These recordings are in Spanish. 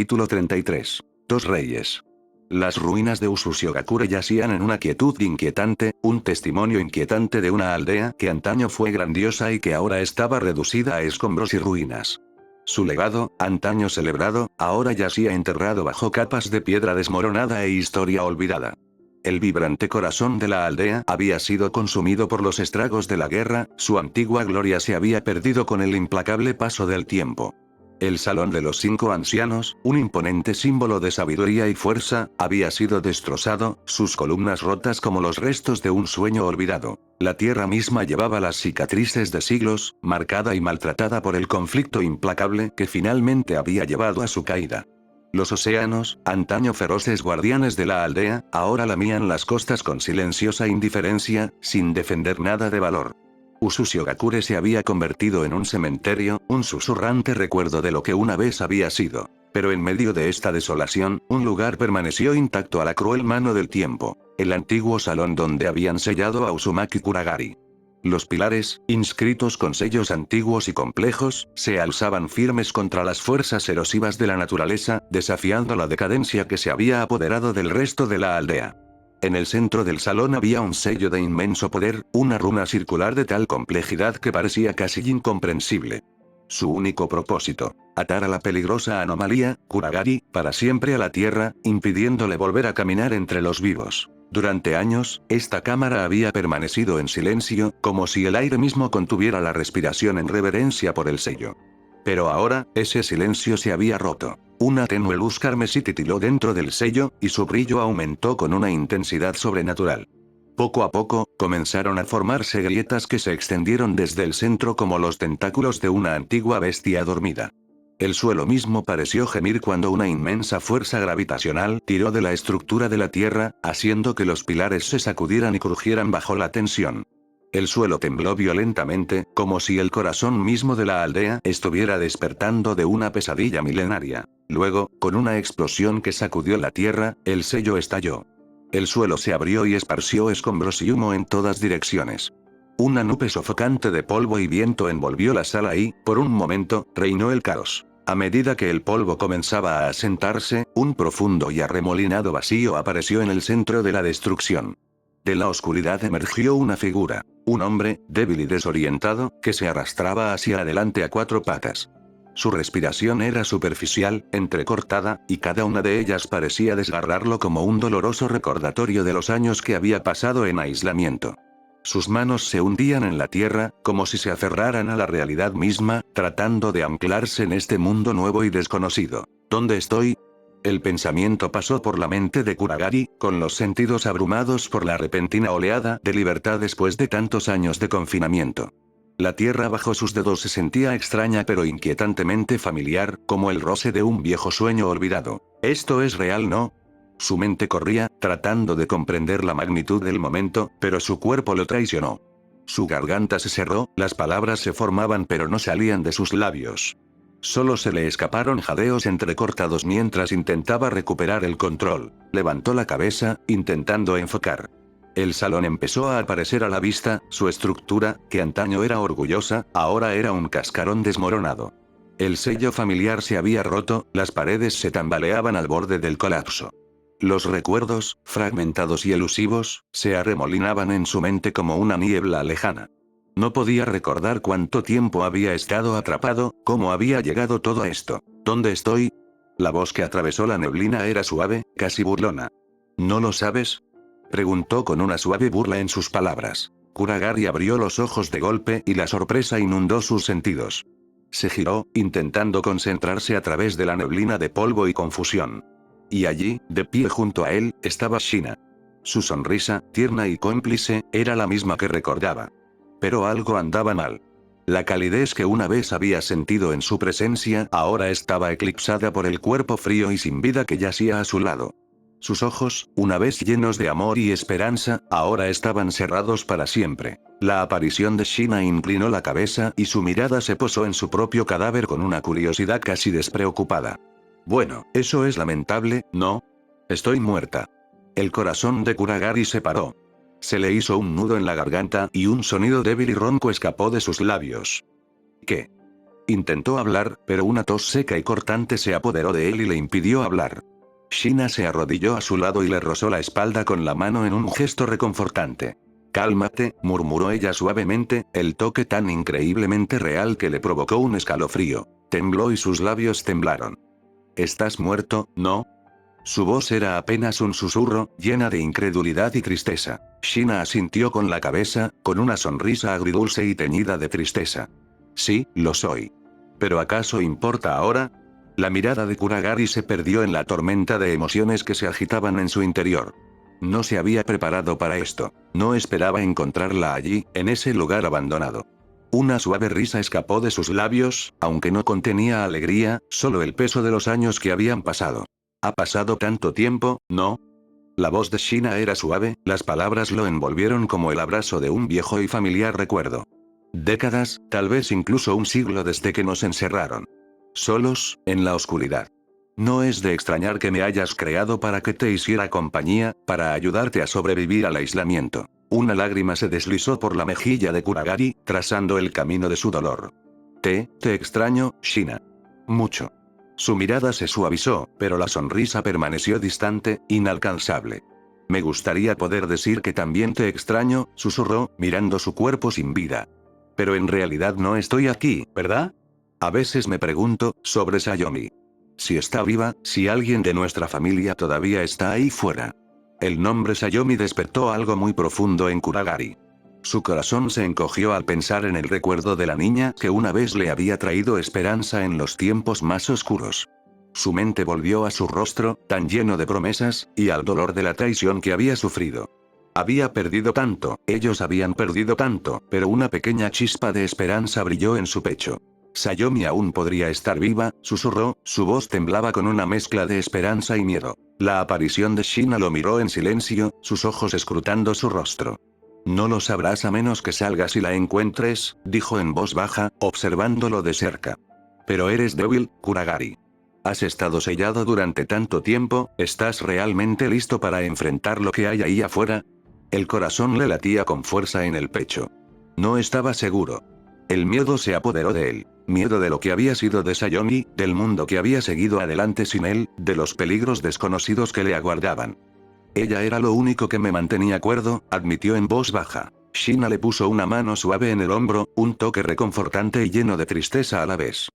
Capítulo 33. Dos reyes. Las ruinas de Usushigakure yacían en una quietud inquietante, un testimonio inquietante de una aldea que antaño fue grandiosa y que ahora estaba reducida a escombros y ruinas. Su legado, antaño celebrado, ahora yacía enterrado bajo capas de piedra desmoronada e historia olvidada. El vibrante corazón de la aldea había sido consumido por los estragos de la guerra, su antigua gloria se había perdido con el implacable paso del tiempo. El Salón de los Cinco Ancianos, un imponente símbolo de sabiduría y fuerza, había sido destrozado, sus columnas rotas como los restos de un sueño olvidado. La tierra misma llevaba las cicatrices de siglos, marcada y maltratada por el conflicto implacable que finalmente había llevado a su caída. Los océanos, antaño feroces guardianes de la aldea, ahora lamían las costas con silenciosa indiferencia, sin defender nada de valor. Usushigakure se había convertido en un cementerio, un susurrante recuerdo de lo que una vez había sido. Pero en medio de esta desolación, un lugar permaneció intacto a la cruel mano del tiempo: el antiguo salón donde habían sellado a Uzumaki Kuragari. Los pilares, inscritos con sellos antiguos y complejos, se alzaban firmes contra las fuerzas erosivas de la naturaleza, desafiando la decadencia que se había apoderado del resto de la aldea. En el centro del salón había un sello de inmenso poder, una runa circular de tal complejidad que parecía casi incomprensible. Su único propósito: atar a la peligrosa anomalía, Kuragari, para siempre a la tierra, impidiéndole volver a caminar entre los vivos. Durante años, esta cámara había permanecido en silencio, como si el aire mismo contuviera la respiración en reverencia por el sello. Pero ahora, ese silencio se había roto. Una tenue luz carmesí titiló dentro del sello, y su brillo aumentó con una intensidad sobrenatural. Poco a poco, comenzaron a formarse grietas que se extendieron desde el centro como los tentáculos de una antigua bestia dormida. El suelo mismo pareció gemir cuando una inmensa fuerza gravitacional tiró de la estructura de la tierra, haciendo que los pilares se sacudieran y crujieran bajo la tensión. El suelo tembló violentamente, como si el corazón mismo de la aldea estuviera despertando de una pesadilla milenaria. Luego, con una explosión que sacudió la tierra, el sello estalló. El suelo se abrió y esparció escombros y humo en todas direcciones. Una nube sofocante de polvo y viento envolvió la sala y, por un momento, reinó el caos. A medida que el polvo comenzaba a asentarse, un profundo y arremolinado vacío apareció en el centro de la destrucción. De la oscuridad emergió una figura, un hombre, débil y desorientado, que se arrastraba hacia adelante a cuatro patas. Su respiración era superficial, entrecortada, y cada una de ellas parecía desgarrarlo como un doloroso recordatorio de los años que había pasado en aislamiento. Sus manos se hundían en la tierra, como si se aferraran a la realidad misma, tratando de anclarse en este mundo nuevo y desconocido. ¿Dónde estoy? El pensamiento pasó por la mente de Kuragari, con los sentidos abrumados por la repentina oleada de libertad después de tantos años de confinamiento. La tierra bajo sus dedos se sentía extraña pero inquietantemente familiar, como el roce de un viejo sueño olvidado. ¿Esto es real, no? Su mente corría, tratando de comprender la magnitud del momento, pero su cuerpo lo traicionó. Su garganta se cerró, las palabras se formaban pero no salían de sus labios. Solo se le escaparon jadeos entrecortados mientras intentaba recuperar el control. Levantó la cabeza, intentando enfocar. El salón empezó a aparecer a la vista, su estructura, que antaño era orgullosa, ahora era un cascarón desmoronado. El sello familiar se había roto, las paredes se tambaleaban al borde del colapso. Los recuerdos, fragmentados y elusivos, se arremolinaban en su mente como una niebla lejana. No podía recordar cuánto tiempo había estado atrapado, cómo había llegado todo esto. ¿Dónde estoy? La voz que atravesó la neblina era suave, casi burlona. ¿No lo sabes? Preguntó con una suave burla en sus palabras. Kuragari abrió los ojos de golpe y la sorpresa inundó sus sentidos. Se giró, intentando concentrarse a través de la neblina de polvo y confusión. Y allí, de pie junto a él, estaba Shina. Su sonrisa, tierna y cómplice, era la misma que recordaba. Pero algo andaba mal. La calidez que una vez había sentido en su presencia ahora estaba eclipsada por el cuerpo frío y sin vida que yacía a su lado. Sus ojos, una vez llenos de amor y esperanza, ahora estaban cerrados para siempre. La aparición de Shina inclinó la cabeza y su mirada se posó en su propio cadáver con una curiosidad casi despreocupada. Bueno, eso es lamentable, ¿no? Estoy muerta. El corazón de Kuragari se paró. Se le hizo un nudo en la garganta y un sonido débil y ronco escapó de sus labios. ¿Qué? Intentó hablar, pero una tos seca y cortante se apoderó de él y le impidió hablar. Shina se arrodilló a su lado y le rozó la espalda con la mano en un gesto reconfortante. Cálmate, murmuró ella suavemente, el toque tan increíblemente real que le provocó un escalofrío. Tembló y sus labios temblaron. ¿Estás muerto, no? Su voz era apenas un susurro, llena de incredulidad y tristeza. Shina asintió con la cabeza, con una sonrisa agridulce y teñida de tristeza. Sí, lo soy. ¿Pero acaso importa ahora? La mirada de Kuragari se perdió en la tormenta de emociones que se agitaban en su interior. No se había preparado para esto. No esperaba encontrarla allí, en ese lugar abandonado. Una suave risa escapó de sus labios, aunque no contenía alegría, solo el peso de los años que habían pasado. ¿Ha pasado tanto tiempo, no? La voz de Shina era suave, las palabras lo envolvieron como el abrazo de un viejo y familiar recuerdo. Décadas, tal vez incluso un siglo desde que nos encerraron. Solos, en la oscuridad. No es de extrañar que me hayas creado para que te hiciera compañía, para ayudarte a sobrevivir al aislamiento. Una lágrima se deslizó por la mejilla de Kuragari, trazando el camino de su dolor. Te extraño, Shina. Mucho. Su mirada se suavizó, pero la sonrisa permaneció distante, inalcanzable. Me gustaría poder decir que también te extraño, susurró, mirando su cuerpo sin vida. Pero en realidad no estoy aquí, ¿verdad? A veces me pregunto, sobre Sayomi. Si está viva, si alguien de nuestra familia todavía está ahí fuera. El nombre Sayomi despertó algo muy profundo en Kuragari. Su corazón se encogió al pensar en el recuerdo de la niña que una vez le había traído esperanza en los tiempos más oscuros. Su mente volvió a su rostro, tan lleno de promesas, y al dolor de la traición que había sufrido. Había perdido tanto, ellos habían perdido tanto, pero una pequeña chispa de esperanza brilló en su pecho. Sayomi aún podría estar viva, susurró, su voz temblaba con una mezcla de esperanza y miedo. La aparición de Shina lo miró en silencio, sus ojos escrutando su rostro. No lo sabrás a menos que salgas y la encuentres, dijo en voz baja, observándolo de cerca. Pero eres débil, Kuragari. Has estado sellado durante tanto tiempo, ¿estás realmente listo para enfrentar lo que hay ahí afuera? El corazón le latía con fuerza en el pecho. No estaba seguro. El miedo se apoderó de él. Miedo de lo que había sido de Sayomi, del mundo que había seguido adelante sin él, de los peligros desconocidos que le aguardaban. Ella era lo único que me mantenía cuerdo, admitió en voz baja. Shina le puso una mano suave en el hombro, un toque reconfortante y lleno de tristeza a la vez.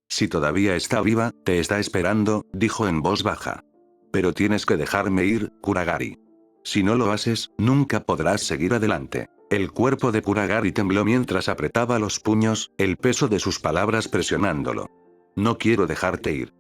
Si todavía está viva, te está esperando, dijo en voz baja. Pero tienes que dejarme ir, Kuragari. Si no lo haces, nunca podrás seguir adelante. El cuerpo de Kuragari tembló mientras apretaba los puños, el peso de sus palabras presionándolo. No quiero dejarte ir.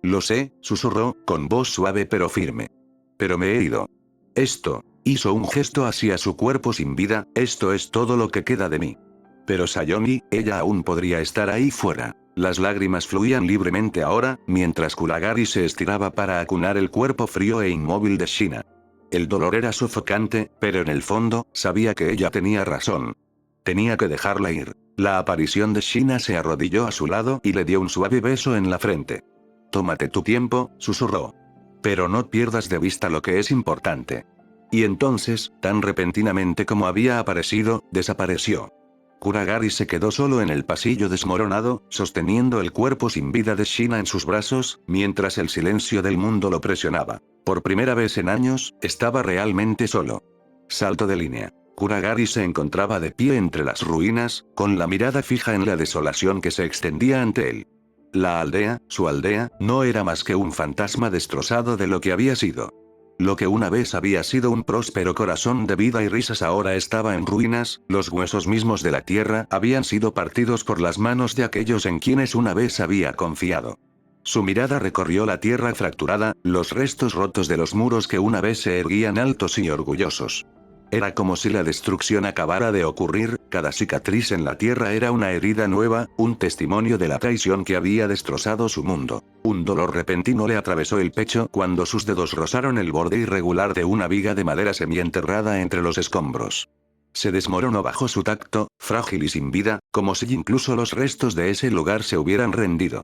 Lo sé, susurró, con voz suave pero firme. Pero me he ido. Esto, hizo un gesto hacia su cuerpo sin vida, esto es todo lo que queda de mí. Pero Sayomi, ella aún podría estar ahí fuera. Las lágrimas fluían libremente ahora, mientras Kuragari se estiraba para acunar el cuerpo frío e inmóvil de Shina. El dolor era sofocante, pero en el fondo, sabía que ella tenía razón. Tenía que dejarla ir. La aparición de Shina se arrodilló a su lado y le dio un suave beso en la frente. Tómate tu tiempo, susurró. Pero no pierdas de vista lo que es importante. Y entonces, tan repentinamente como había aparecido, desapareció. Kuragari se quedó solo en el pasillo desmoronado, sosteniendo el cuerpo sin vida de Shina en sus brazos, mientras el silencio del mundo lo presionaba. Por primera vez en años, estaba realmente solo. Salto de línea. Kuragari se encontraba de pie entre las ruinas, con la mirada fija en la desolación que se extendía ante él. La aldea, su aldea, no era más que un fantasma destrozado de lo que había sido. Lo que una vez había sido un próspero corazón de vida y risas ahora estaba en ruinas, los huesos mismos de la tierra habían sido partidos por las manos de aquellos en quienes una vez había confiado. Su mirada recorrió la tierra fracturada, los restos rotos de los muros que una vez se erguían altos y orgullosos. Era como si la destrucción acabara de ocurrir, cada cicatriz en la tierra era una herida nueva, un testimonio de la traición que había destrozado su mundo. Un dolor repentino le atravesó el pecho cuando sus dedos rozaron el borde irregular de una viga de madera semienterrada entre los escombros. Se desmoronó bajo su tacto, frágil y sin vida, como si incluso los restos de ese lugar se hubieran rendido.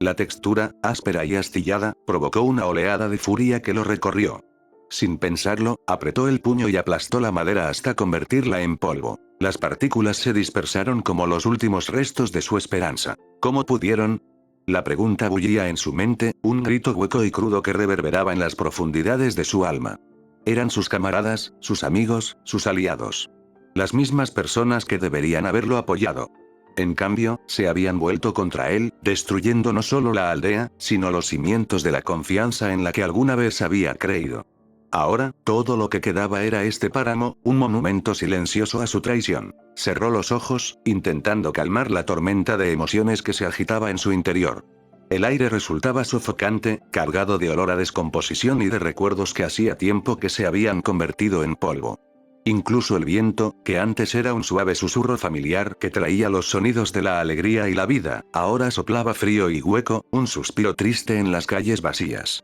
La textura, áspera y astillada, provocó una oleada de furia que lo recorrió. Sin pensarlo, apretó el puño y aplastó la madera hasta convertirla en polvo. Las partículas se dispersaron como los últimos restos de su esperanza. ¿Cómo pudieron? La pregunta bullía en su mente, un grito hueco y crudo que reverberaba en las profundidades de su alma. Eran sus camaradas, sus amigos, sus aliados. Las mismas personas que deberían haberlo apoyado. En cambio, se habían vuelto contra él, destruyendo no solo la aldea, sino los cimientos de la confianza en la que alguna vez había creído. Ahora, todo lo que quedaba era este páramo, un monumento silencioso a su traición. Cerró los ojos, intentando calmar la tormenta de emociones que se agitaba en su interior. El aire resultaba sofocante, cargado de olor a descomposición y de recuerdos que hacía tiempo que se habían convertido en polvo. Incluso el viento, que antes era un suave susurro familiar que traía los sonidos de la alegría y la vida, ahora soplaba frío y hueco, un suspiro triste en las calles vacías.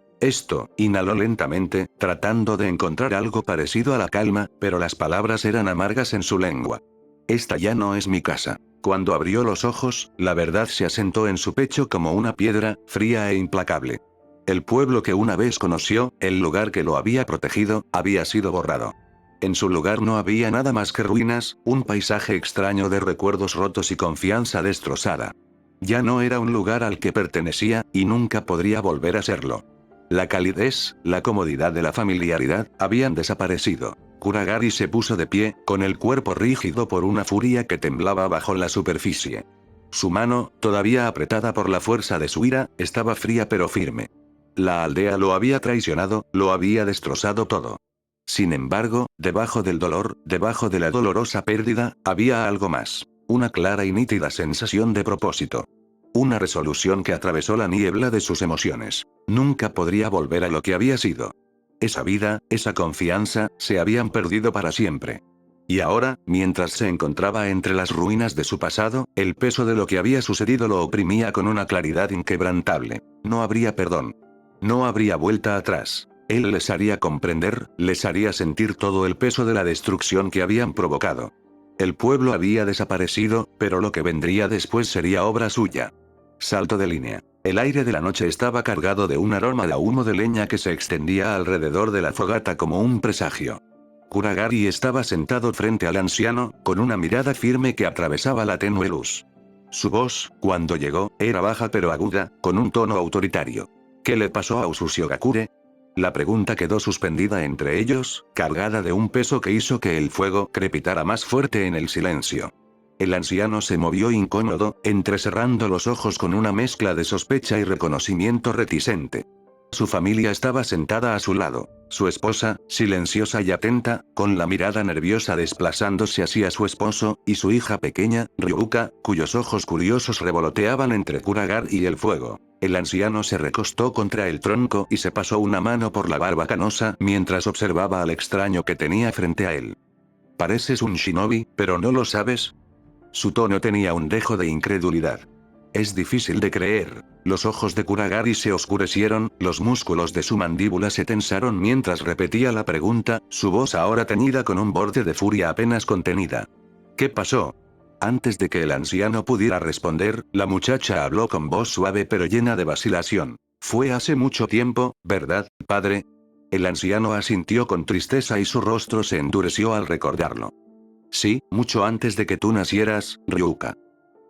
Inhaló lentamente, tratando de encontrar algo parecido a la calma, pero las palabras eran amargas en su lengua. Esta ya no es mi casa. Cuando abrió los ojos, la verdad se asentó en su pecho como una piedra, fría e implacable. El pueblo que una vez conoció, el lugar que lo había protegido, había sido borrado. En su lugar no había nada más que ruinas, un paisaje extraño de recuerdos rotos y confianza destrozada. Ya no era un lugar al que pertenecía, y nunca podría volver a serlo. La calidez, la comodidad de la familiaridad, habían desaparecido. Kuragari se puso de pie, con el cuerpo rígido por una furia que temblaba bajo la superficie. Su mano, todavía apretada por la fuerza de su ira, estaba fría pero firme. La aldea lo había traicionado, lo había destrozado todo. Sin embargo, debajo del dolor, debajo de la dolorosa pérdida, había algo más. Una clara y nítida sensación de propósito. Una resolución que atravesó la niebla de sus emociones. Nunca podría volver a lo que había sido. Esa vida, esa confianza, se habían perdido para siempre. Y ahora, mientras se encontraba entre las ruinas de su pasado, el peso de lo que había sucedido lo oprimía con una claridad inquebrantable. No habría perdón. No habría vuelta atrás. Él les haría comprender, les haría sentir todo el peso de la destrucción que habían provocado. El pueblo había desaparecido, pero lo que vendría después sería obra suya. Salto de línea. El aire de la noche estaba cargado de un aroma de humo de leña que se extendía alrededor de la fogata como un presagio. Kuragari estaba sentado frente al anciano, con una mirada firme que atravesaba la tenue luz. Su voz, cuando llegó, era baja pero aguda, con un tono autoritario. ¿Qué le pasó a Ususio Gakure? La pregunta quedó suspendida entre ellos, cargada de un peso que hizo que el fuego crepitara más fuerte en el silencio. El anciano se movió incómodo, entrecerrando los ojos con una mezcla de sospecha y reconocimiento reticente. Su familia estaba sentada a su lado. Su esposa, silenciosa y atenta, con la mirada nerviosa desplazándose hacia su esposo, y su hija pequeña, Ryuka, cuyos ojos curiosos revoloteaban entre Kuragari y el fuego. El anciano se recostó contra el tronco y se pasó una mano por la barba canosa mientras observaba al extraño que tenía frente a él. «Pareces un shinobi, pero no lo sabes». Su tono tenía un dejo de incredulidad. Es difícil de creer. Los ojos de Kuragari se oscurecieron, los músculos de su mandíbula se tensaron mientras repetía la pregunta, su voz ahora teñida con un borde de furia apenas contenida. ¿Qué pasó? Antes de que el anciano pudiera responder, la muchacha habló con voz suave pero llena de vacilación. Fue hace mucho tiempo, ¿verdad, padre? El anciano asintió con tristeza y su rostro se endureció al recordarlo. Sí, mucho antes de que tú nacieras, Ryuka.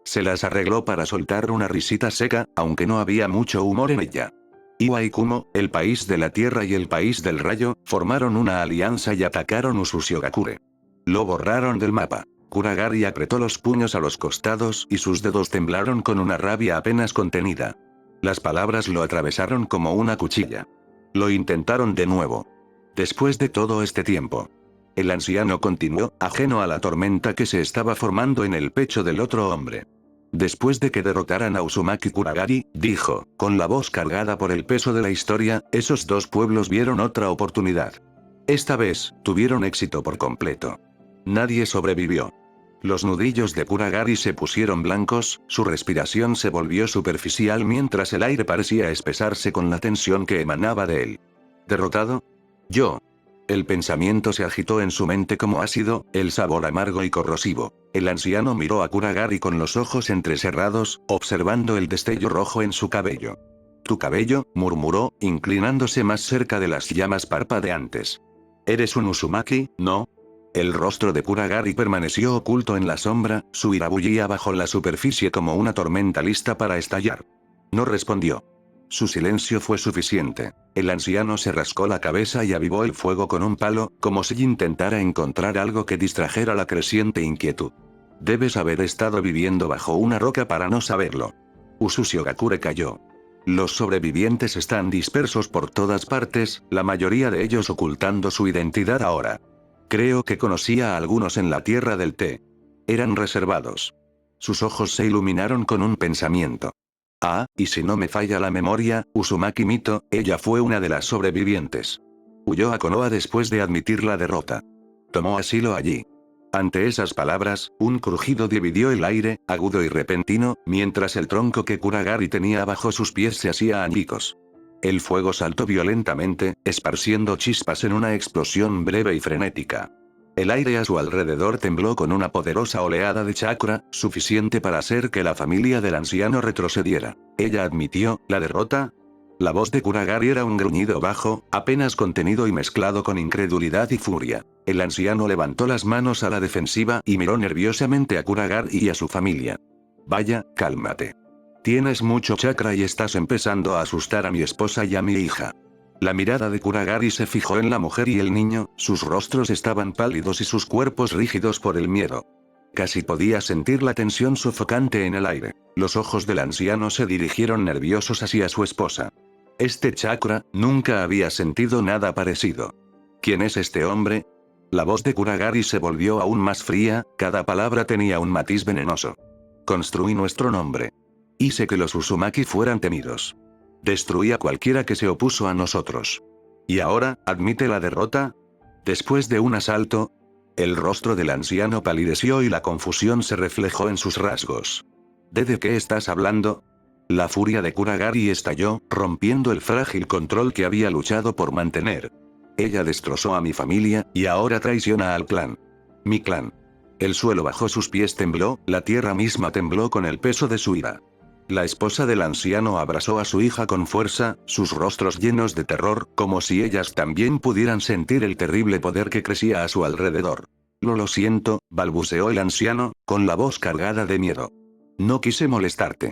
Se las arregló para soltar una risita seca, aunque no había mucho humor en ella. Iwa y Kumo, el país de la tierra y el país del rayo, formaron una alianza y atacaron Ususio Gakure. Lo borraron del mapa. Kuragari apretó los puños a los costados y sus dedos temblaron con una rabia apenas contenida. Las palabras lo atravesaron como una cuchilla. Lo intentaron de nuevo. Después de todo este tiempo. El anciano continuó, ajeno a la tormenta que se estaba formando en el pecho del otro hombre. Después de que derrotaran a Uzumaki Kuragari, dijo, con la voz cargada por el peso de la historia, esos dos pueblos vieron otra oportunidad. Esta vez, tuvieron éxito por completo. Nadie sobrevivió. Los nudillos de Kuragari se pusieron blancos, su respiración se volvió superficial mientras el aire parecía espesarse con la tensión que emanaba de él. ¿Derrotado? Yo. El pensamiento se agitó en su mente como ácido, el sabor amargo y corrosivo. El anciano miró a Kuragari con los ojos entrecerrados, observando el destello rojo en su cabello. «¿Tu cabello?», murmuró, inclinándose más cerca de las llamas parpadeantes. «Eres un Uzumaki, ¿no?». El rostro de Kuragari permaneció oculto en la sombra, su ira bullía bajo la superficie como una tormenta lista para estallar. No respondió. Su silencio fue suficiente. El anciano se rascó la cabeza y avivó el fuego con un palo, como si intentara encontrar algo que distrajera la creciente inquietud. Debes haber estado viviendo bajo una roca para no saberlo. Usushi Ogakure cayó. Los sobrevivientes están dispersos por todas partes, la mayoría de ellos ocultando su identidad ahora. Creo que conocía a algunos en la tierra del té. Eran reservados. Sus ojos se iluminaron con un pensamiento. Ah, y si no me falla la memoria, Uzumaki Mito, ella fue una de las sobrevivientes. Huyó a Konoha después de admitir la derrota. Tomó asilo allí. Ante esas palabras, un crujido dividió el aire, agudo y repentino, mientras el tronco que Kuragari tenía bajo sus pies se hacía añicos. El fuego saltó violentamente, esparciendo chispas en una explosión breve y frenética. El aire a su alrededor tembló con una poderosa oleada de chakra, suficiente para hacer que la familia del anciano retrocediera. ¿Ella admitió la derrota? La voz de Kuragari era un gruñido bajo, apenas contenido y mezclado con incredulidad y furia. El anciano levantó las manos a la defensiva y miró nerviosamente a Kuragari y a su familia. Vaya, cálmate. Tienes mucho chakra y estás empezando a asustar a mi esposa y a mi hija. La mirada de Kuragari se fijó en la mujer y el niño, sus rostros estaban pálidos y sus cuerpos rígidos por el miedo. Casi podía sentir la tensión sofocante en el aire. Los ojos del anciano se dirigieron nerviosos hacia su esposa. Este chakra, nunca había sentido nada parecido. ¿Quién es este hombre? La voz de Kuragari se volvió aún más fría, cada palabra tenía un matiz venenoso. Construí nuestro nombre. Hice que los Uzumaki fueran temidos. Destruí a cualquiera que se opuso a nosotros. ¿Y ahora, admite la derrota? Después de un asalto, el rostro del anciano palideció y la confusión se reflejó en sus rasgos. ¿De qué estás hablando? La furia de Kuragari estalló, rompiendo el frágil control que había luchado por mantener. Ella destrozó a mi familia, y ahora traiciona al clan. Mi clan. El suelo bajo sus pies tembló, la tierra misma tembló con el peso de su ira. La esposa del anciano abrazó a su hija con fuerza, sus rostros llenos de terror, como si ellas también pudieran sentir el terrible poder que crecía a su alrededor. Lo siento, balbuceó el anciano, con la voz cargada de miedo. No quise molestarte.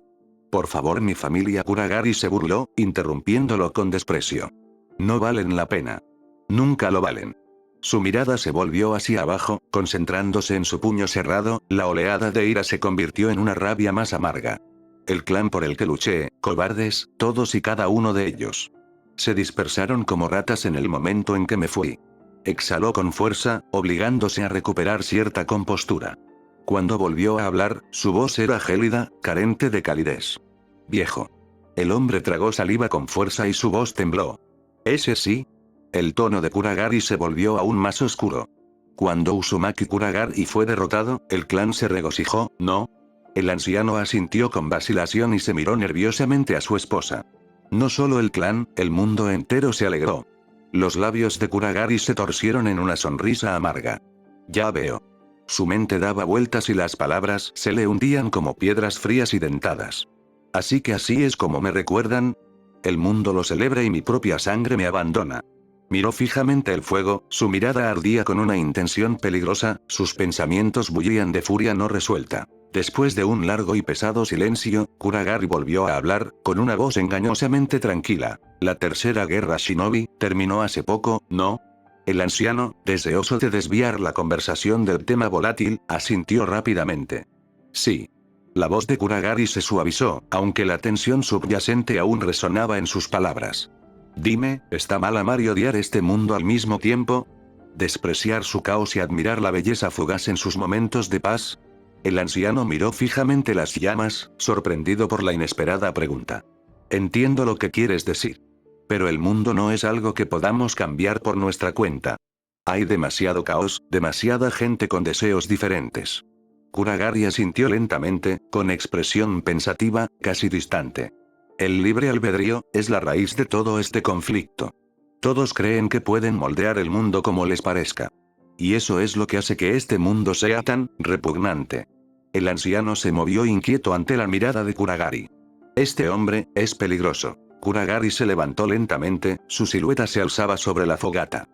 Por favor, mi familia. Kuragari se burló, interrumpiéndolo con desprecio. No valen la pena. Nunca lo valen. Su mirada se volvió hacia abajo, concentrándose en su puño cerrado, la oleada de ira se convirtió en una rabia más amarga. El clan por el que luché, cobardes, todos y cada uno de ellos. Se dispersaron como ratas en el momento en que me fui. Exhaló con fuerza, obligándose a recuperar cierta compostura. Cuando volvió a hablar, su voz era gélida, carente de calidez. Viejo. El hombre tragó saliva con fuerza y su voz tembló. ¿Ese sí? El tono de Kuragari se volvió aún más oscuro. Cuando Uzumaki Kuragari fue derrotado, el clan se regocijó, ¿no? El anciano asintió con vacilación y se miró nerviosamente a su esposa. No solo el clan, el mundo entero se alegró. Los labios de Kuragari se torcieron en una sonrisa amarga. Ya veo. Su mente daba vueltas y las palabras se le hundían como piedras frías y dentadas. Así que así es como me recuerdan. El mundo lo celebra y mi propia sangre me abandona. Miró fijamente el fuego, su mirada ardía con una intención peligrosa, sus pensamientos bullían de furia no resuelta. Después de un largo y pesado silencio, Kuragari volvió a hablar, con una voz engañosamente tranquila. La tercera guerra shinobi, terminó hace poco, ¿no? El anciano, deseoso de desviar la conversación del tema volátil, asintió rápidamente. Sí. La voz de Kuragari se suavizó, aunque la tensión subyacente aún resonaba en sus palabras. Dime, ¿está mal amar y odiar este mundo al mismo tiempo? ¿Despreciar su caos y admirar la belleza fugaz en sus momentos de paz? El anciano miró fijamente las llamas, sorprendido por la inesperada pregunta. Entiendo lo que quieres decir. Pero el mundo no es algo que podamos cambiar por nuestra cuenta. Hay demasiado caos, demasiada gente con deseos diferentes. Kuragari asintió lentamente, con expresión pensativa, casi distante. El libre albedrío es la raíz de todo este conflicto. Todos creen que pueden moldear el mundo como les parezca. Y eso es lo que hace que este mundo sea tan repugnante. El anciano se movió inquieto ante la mirada de Kuragari. Este hombre es peligroso. Kuragari se levantó lentamente, su silueta se alzaba sobre la fogata.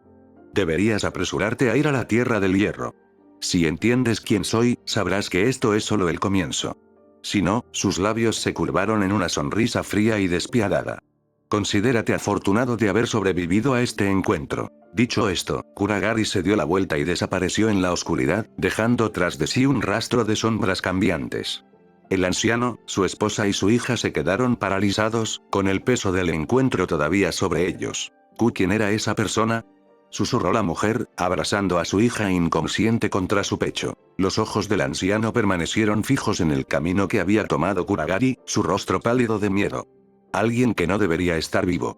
Deberías apresurarte a ir a la Tierra del Hierro. Si entiendes quién soy, sabrás que esto es solo el comienzo. Si no, sus labios se curvaron en una sonrisa fría y despiadada. Considérate afortunado de haber sobrevivido a este encuentro. Dicho esto, Kuragari se dio la vuelta y desapareció en la oscuridad, dejando tras de sí un rastro de sombras cambiantes. El anciano, su esposa y su hija se quedaron paralizados, con el peso del encuentro todavía sobre ellos. ¿Quién era esa persona? Susurró la mujer, abrazando a su hija inconsciente contra su pecho. Los ojos del anciano permanecieron fijos en el camino que había tomado Kuragari, su rostro pálido de miedo. Alguien que no debería estar vivo.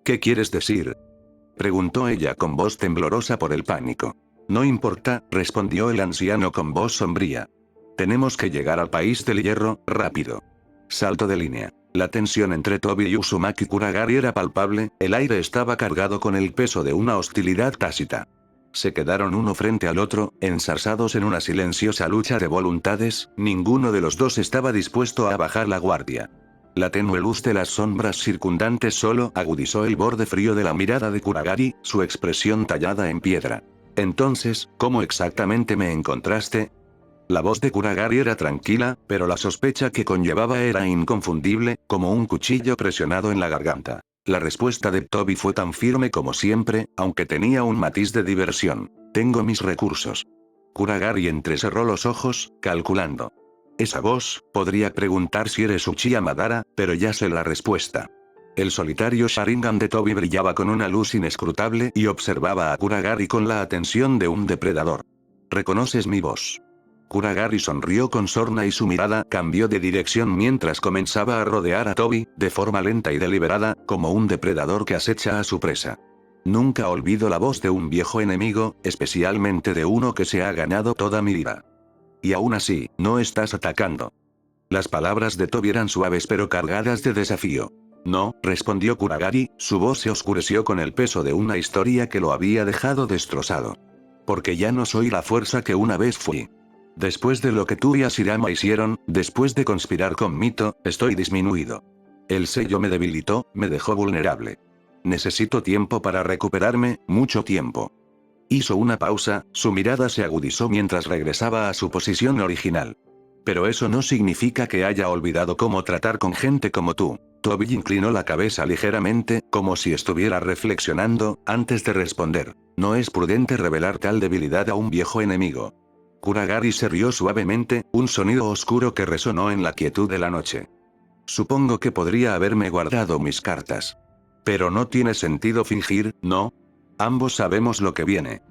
¿Qué quieres decir? Preguntó ella con voz temblorosa por el pánico. No importa, respondió el anciano con voz sombría. Tenemos que llegar al país del hierro, rápido. Salto de línea. La tensión entre Tobi y Uzumaki Kuragari era palpable, el aire estaba cargado con el peso de una hostilidad tácita. Se quedaron uno frente al otro, enzarzados en una silenciosa lucha de voluntades, ninguno de los dos estaba dispuesto a bajar la guardia. La tenue luz de las sombras circundantes solo agudizó el borde frío de la mirada de Kuragari, su expresión tallada en piedra. Entonces, ¿cómo exactamente me encontraste? La voz de Kuragari era tranquila, pero la sospecha que conllevaba era inconfundible, como un cuchillo presionado en la garganta. La respuesta de Tobi fue tan firme como siempre, aunque tenía un matiz de diversión. Tengo mis recursos. Kuragari entrecerró los ojos, calculando. Esa voz, podría preguntar si eres Uchiha Madara, pero ya sé la respuesta. El solitario Sharingan de Tobi brillaba con una luz inescrutable y observaba a Kuragari con la atención de un depredador. ¿Reconoces mi voz? Kuragari sonrió con sorna y su mirada cambió de dirección mientras comenzaba a rodear a Tobi, de forma lenta y deliberada, como un depredador que acecha a su presa. Nunca olvido la voz de un viejo enemigo, especialmente de uno que se ha ganado toda mi vida. Y aún así, no estás atacando. Las palabras de Tobi eran suaves pero cargadas de desafío. No, respondió Kuragari, su voz se oscureció con el peso de una historia que lo había dejado destrozado. Porque ya no soy la fuerza que una vez fui. Después de lo que tú y Hashirama hicieron, después de conspirar con Mito, estoy disminuido. El sello me debilitó, me dejó vulnerable. Necesito tiempo para recuperarme, mucho tiempo. Hizo una pausa, su mirada se agudizó mientras regresaba a su posición original. Pero eso no significa que haya olvidado cómo tratar con gente como tú. Tobi inclinó la cabeza ligeramente, como si estuviera reflexionando, antes de responder. No es prudente revelar tal debilidad a un viejo enemigo. Kuragari se rió suavemente, un sonido oscuro que resonó en la quietud de la noche. Supongo que podría haberme guardado mis cartas. Pero no tiene sentido fingir, ¿no? Ambos sabemos lo que viene.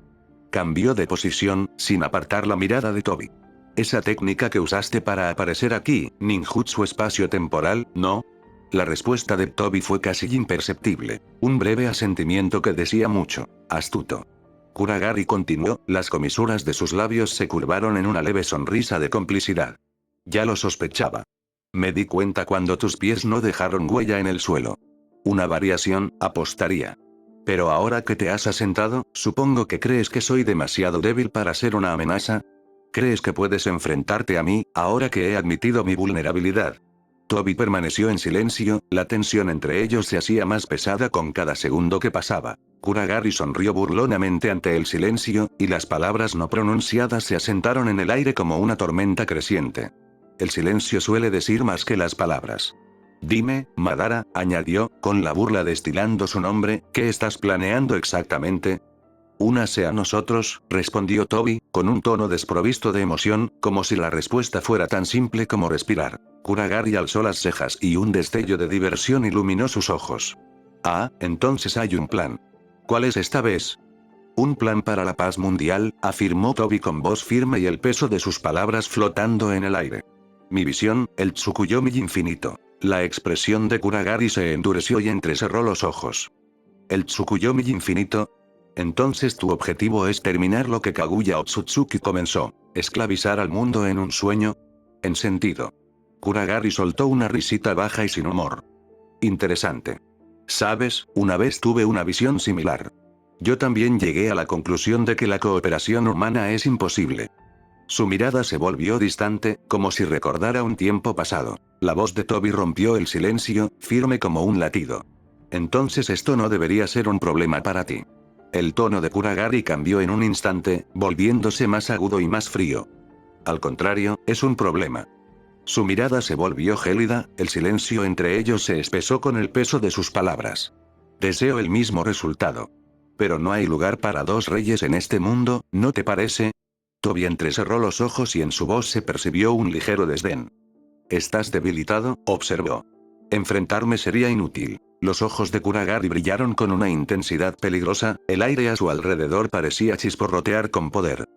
Cambió de posición, sin apartar la mirada de Tobi. Esa técnica que usaste para aparecer aquí, ninjutsu espacio-temporal, ¿no? La respuesta de Tobi fue casi imperceptible. Un breve asentimiento que decía mucho. Astuto. Kuragari continuó, las comisuras de sus labios se curvaron en una leve sonrisa de complicidad. Ya lo sospechaba. Me di cuenta cuando tus pies no dejaron huella en el suelo. Una variación, apostaría. Pero ahora que te has asentado, supongo que crees que soy demasiado débil para ser una amenaza. ¿Crees que puedes enfrentarte a mí, ahora que he admitido mi vulnerabilidad? Tobi permaneció en silencio, la tensión entre ellos se hacía más pesada con cada segundo que pasaba. Kuragari sonrió burlonamente ante el silencio, y las palabras no pronunciadas se asentaron en el aire como una tormenta creciente. El silencio suele decir más que las palabras. Dime, Madara, añadió, con la burla destilando su nombre, ¿qué estás planeando exactamente? Únase a nosotros, respondió Tobi, con un tono desprovisto de emoción, como si la respuesta fuera tan simple como respirar. Kuragari alzó las cejas y un destello de diversión iluminó sus ojos. Ah, entonces hay un plan. ¿Cuál es esta vez? Un plan para la paz mundial, afirmó Tobi con voz firme y el peso de sus palabras flotando en el aire. Mi visión, el Tsukuyomi infinito. La expresión de Kuragari se endureció y entrecerró los ojos. ¿El Tsukuyomi infinito? Entonces tu objetivo es terminar lo que Kaguya Otsutsuki comenzó, esclavizar al mundo en un sueño. En sentido. Kuragari soltó una risita baja y sin humor. Interesante. Sabes, una vez tuve una visión similar. Yo también llegué a la conclusión de que la cooperación humana es imposible. Su mirada se volvió distante, como si recordara un tiempo pasado. La voz de Tobi rompió el silencio, firme como un latido. Entonces esto no debería ser un problema para ti. El tono de Kuragari cambió en un instante, volviéndose más agudo y más frío. Al contrario, es un problema. Su mirada se volvió gélida, el silencio entre ellos se espesó con el peso de sus palabras. Deseo el mismo resultado. Pero no hay lugar para dos reyes en este mundo, ¿no te parece? Tobi entrecerró los ojos y en su voz se percibió un ligero desdén. Estás debilitado, observó. Enfrentarme sería inútil. Los ojos de Kuragari brillaron con una intensidad peligrosa, el aire a su alrededor parecía chisporrotear con poder.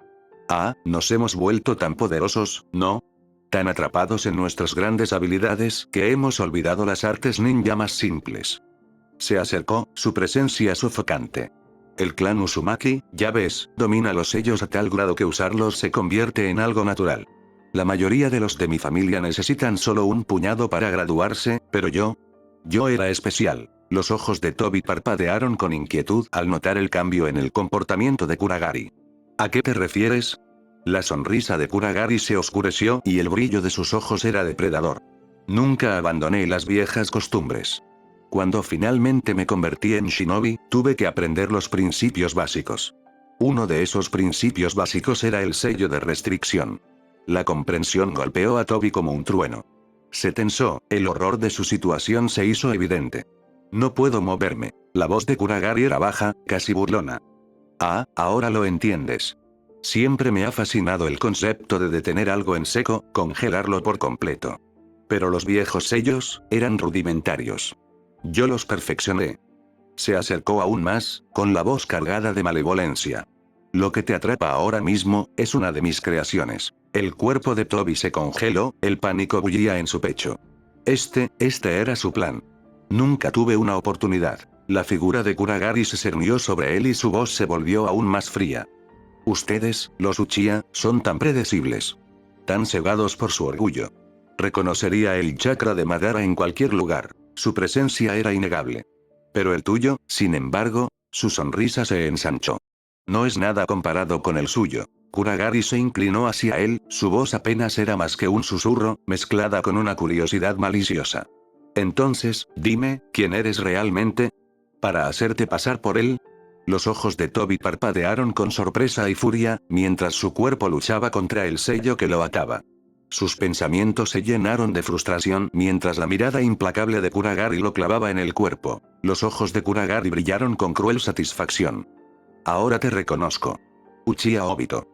Ah, nos hemos vuelto tan poderosos, ¿no? Tan atrapados en nuestras grandes habilidades que hemos olvidado las artes ninja más simples. Se acercó, su presencia sofocante. El clan Uzumaki, ya ves, domina los sellos a tal grado que usarlos se convierte en algo natural. La mayoría de los de mi familia necesitan solo un puñado para graduarse, pero yo era especial. Los ojos de Tobi parpadearon con inquietud al notar el cambio en el comportamiento de Kuragari. ¿A qué te refieres? La sonrisa de Kuragari se oscureció y el brillo de sus ojos era depredador. Nunca abandoné las viejas costumbres. Cuando finalmente me convertí en shinobi, tuve que aprender los principios básicos. Uno de esos principios básicos era el sello de restricción. La comprensión golpeó a Tobi como un trueno. Se tensó, el horror de su situación se hizo evidente. No puedo moverme. La voz de Kuragari era baja, casi burlona. Ah, ahora lo entiendes. Siempre me ha fascinado el concepto de detener algo en seco, congelarlo por completo. Pero los viejos sellos, eran rudimentarios. Yo los perfeccioné. Se acercó aún más, con la voz cargada de malevolencia. Lo que te atrapa ahora mismo, es una de mis creaciones. El cuerpo de Tobi se congeló, el pánico bullía en su pecho. Este era su plan. Nunca tuve una oportunidad. La figura de Kuragari se cernió sobre él y su voz se volvió aún más fría. Ustedes, los Uchiha, son tan predecibles. Tan cegados por su orgullo. Reconocería el chakra de Madara en cualquier lugar. Su presencia era innegable. Pero el tuyo, sin embargo, su sonrisa se ensanchó. No es nada comparado con el suyo. Kuragari se inclinó hacia él, su voz apenas era más que un susurro, mezclada con una curiosidad maliciosa. Entonces, dime, ¿quién eres realmente? ¿Para hacerte pasar por él? Los ojos de Tobi parpadearon con sorpresa y furia, mientras su cuerpo luchaba contra el sello que lo ataba. Sus pensamientos se llenaron de frustración mientras la mirada implacable de Kuragari lo clavaba en el cuerpo. Los ojos de Kuragari brillaron con cruel satisfacción. Ahora te reconozco. Uchiha Obito.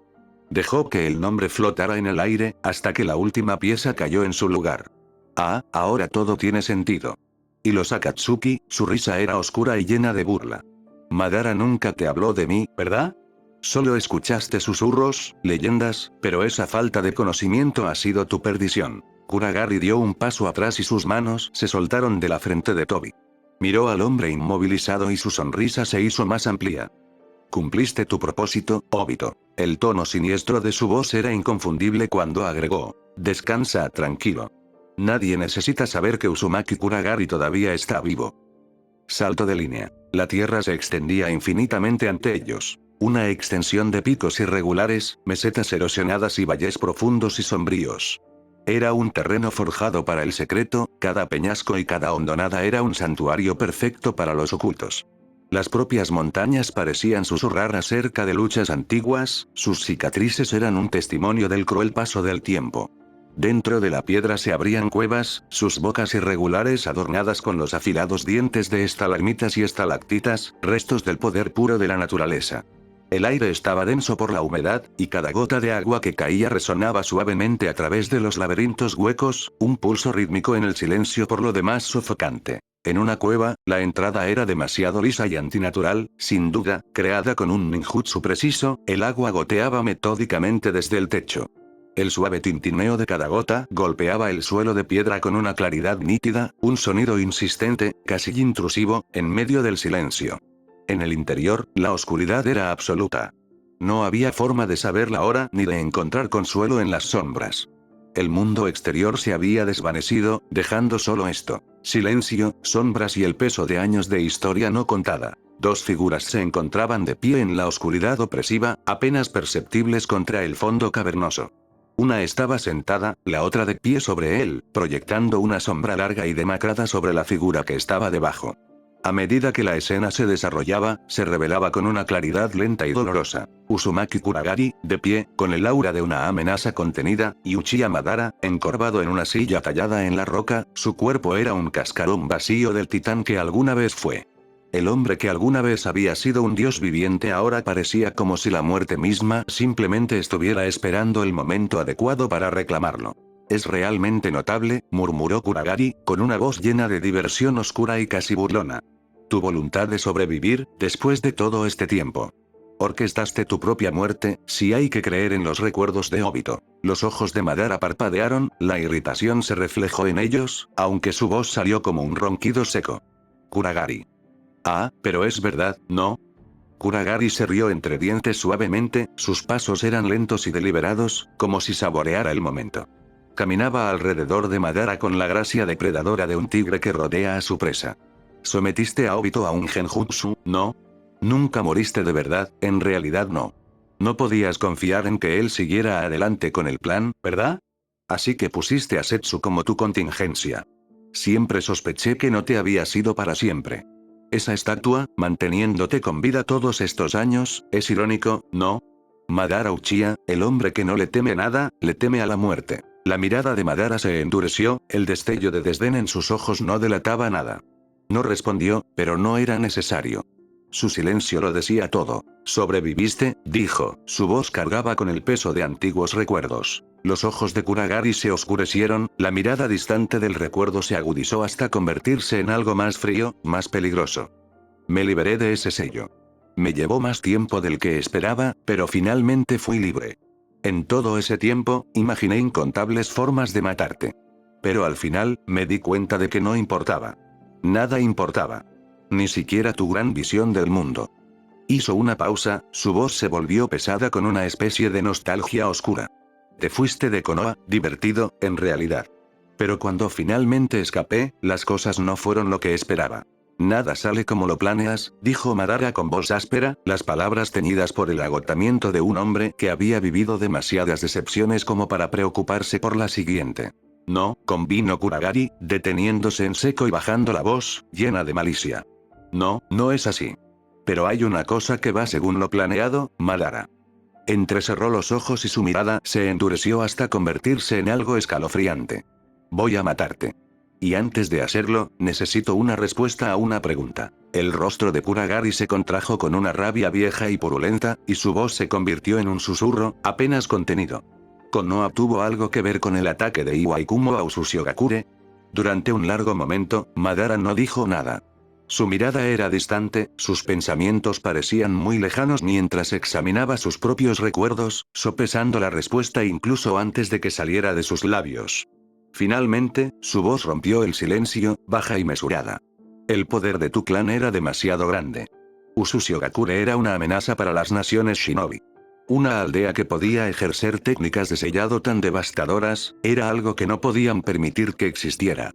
Dejó que el nombre flotara en el aire, hasta que la última pieza cayó en su lugar. Ah, ahora todo tiene sentido. Y los Akatsuki, su risa era oscura y llena de burla. Madara nunca te habló de mí, ¿verdad? Solo escuchaste susurros, leyendas, pero esa falta de conocimiento ha sido tu perdición. Kuragari dio un paso atrás y sus manos se soltaron de la frente de Tobi. Miró al hombre inmovilizado y su sonrisa se hizo más amplia. Cumpliste tu propósito, Obito. El tono siniestro de su voz era inconfundible cuando agregó: descansa tranquilo. Nadie necesita saber que Uzumaki Kuragari todavía está vivo. Salto de línea. La tierra se extendía infinitamente ante ellos. Una extensión de picos irregulares, mesetas erosionadas y valles profundos y sombríos. Era un terreno forjado para el secreto, cada peñasco y cada hondonada era un santuario perfecto para los ocultos. Las propias montañas parecían susurrar acerca de luchas antiguas, sus cicatrices eran un testimonio del cruel paso del tiempo. Dentro de la piedra se abrían cuevas, sus bocas irregulares adornadas con los afilados dientes de estalagmitas y estalactitas, restos del poder puro de la naturaleza. El aire estaba denso por la humedad, y cada gota de agua que caía resonaba suavemente a través de los laberintos huecos, un pulso rítmico en el silencio por lo demás sofocante. En una cueva, la entrada era demasiado lisa y antinatural, sin duda, creada con un ninjutsu preciso, el agua goteaba metódicamente desde el techo. El suave tintineo de cada gota golpeaba el suelo de piedra con una claridad nítida, un sonido insistente, casi intrusivo, en medio del silencio. En el interior, la oscuridad era absoluta. No había forma de saber la hora ni de encontrar consuelo en las sombras. El mundo exterior se había desvanecido, dejando solo esto: silencio, sombras y el peso de años de historia no contada. Dos figuras se encontraban de pie en la oscuridad opresiva, apenas perceptibles contra el fondo cavernoso. Una estaba sentada, la otra de pie sobre él, proyectando una sombra larga y demacrada sobre la figura que estaba debajo. A medida que la escena se desarrollaba, se revelaba con una claridad lenta y dolorosa. Uzumaki Kuragari, de pie, con el aura de una amenaza contenida, y Uchiha Madara, encorvado en una silla tallada en la roca, su cuerpo era un cascarón vacío del titán que alguna vez fue. El hombre que alguna vez había sido un dios viviente ahora parecía como si la muerte misma simplemente estuviera esperando el momento adecuado para reclamarlo. Es realmente notable, murmuró Kuragari, con una voz llena de diversión oscura y casi burlona. Tu voluntad de sobrevivir, después de todo este tiempo. Orquestaste tu propia muerte, si hay que creer en los recuerdos de Obito. Los ojos de Madara parpadearon, la irritación se reflejó en ellos, aunque su voz salió como un ronquido seco. Kuragari. Ah, pero es verdad, ¿no? Kuragari se rió entre dientes suavemente, sus pasos eran lentos y deliberados, como si saboreara el momento. Caminaba alrededor de Madara con la gracia depredadora de un tigre que rodea a su presa. Sometiste a Obito a un genjutsu, ¿no? Nunca moriste de verdad, en realidad no. No podías confiar en que él siguiera adelante con el plan, ¿verdad? Así que pusiste a Setsu como tu contingencia. Siempre sospeché que no te había sido para siempre. Esa estatua, manteniéndote con vida todos estos años, es irónico, ¿no? Madara Uchiha, el hombre que no le teme a nada, le teme a la muerte. La mirada de Madara se endureció, el destello de desdén en sus ojos no delataba nada. No respondió, pero no era necesario. Su silencio lo decía todo. Sobreviviste, dijo, su voz cargaba con el peso de antiguos recuerdos. Los ojos de Kuragari se oscurecieron, la mirada distante del recuerdo se agudizó hasta convertirse en algo más frío, más peligroso. Me liberé de ese sello. Me llevó más tiempo del que esperaba, pero finalmente fui libre. En todo ese tiempo, imaginé incontables formas de matarte. Pero al final, me di cuenta de que no importaba. Nada importaba. Ni siquiera tu gran visión del mundo. Hizo una pausa, su voz se volvió pesada con una especie de nostalgia oscura. Te fuiste de Konoha, divertido, en realidad. Pero cuando finalmente escapé, las cosas no fueron lo que esperaba. Nada sale como lo planeas, dijo Madara con voz áspera, las palabras teñidas por el agotamiento de un hombre que había vivido demasiadas decepciones como para preocuparse por la siguiente. No, convino Kuragari, deteniéndose en seco y bajando la voz, llena de malicia. No, no es así. Pero hay una cosa que va según lo planeado, Madara. Entrecerró los ojos y su mirada se endureció hasta convertirse en algo escalofriante. Voy a matarte. Y antes de hacerlo, necesito una respuesta a una pregunta. El rostro de Kuragari se contrajo con una rabia vieja y purulenta, y su voz se convirtió en un susurro, apenas contenido. ¿Konoha tuvo algo que ver con el ataque de Iwai-Kumo a Usushio-Gakure? Durante un largo momento, Madara no dijo nada. Su mirada era distante, sus pensamientos parecían muy lejanos mientras examinaba sus propios recuerdos, sopesando la respuesta incluso antes de que saliera de sus labios. Finalmente, su voz rompió el silencio, baja y mesurada. El poder de tu clan era demasiado grande. Usushio-Gakure era una amenaza para las naciones shinobi. Una aldea que podía ejercer técnicas de sellado tan devastadoras, era algo que no podían permitir que existiera.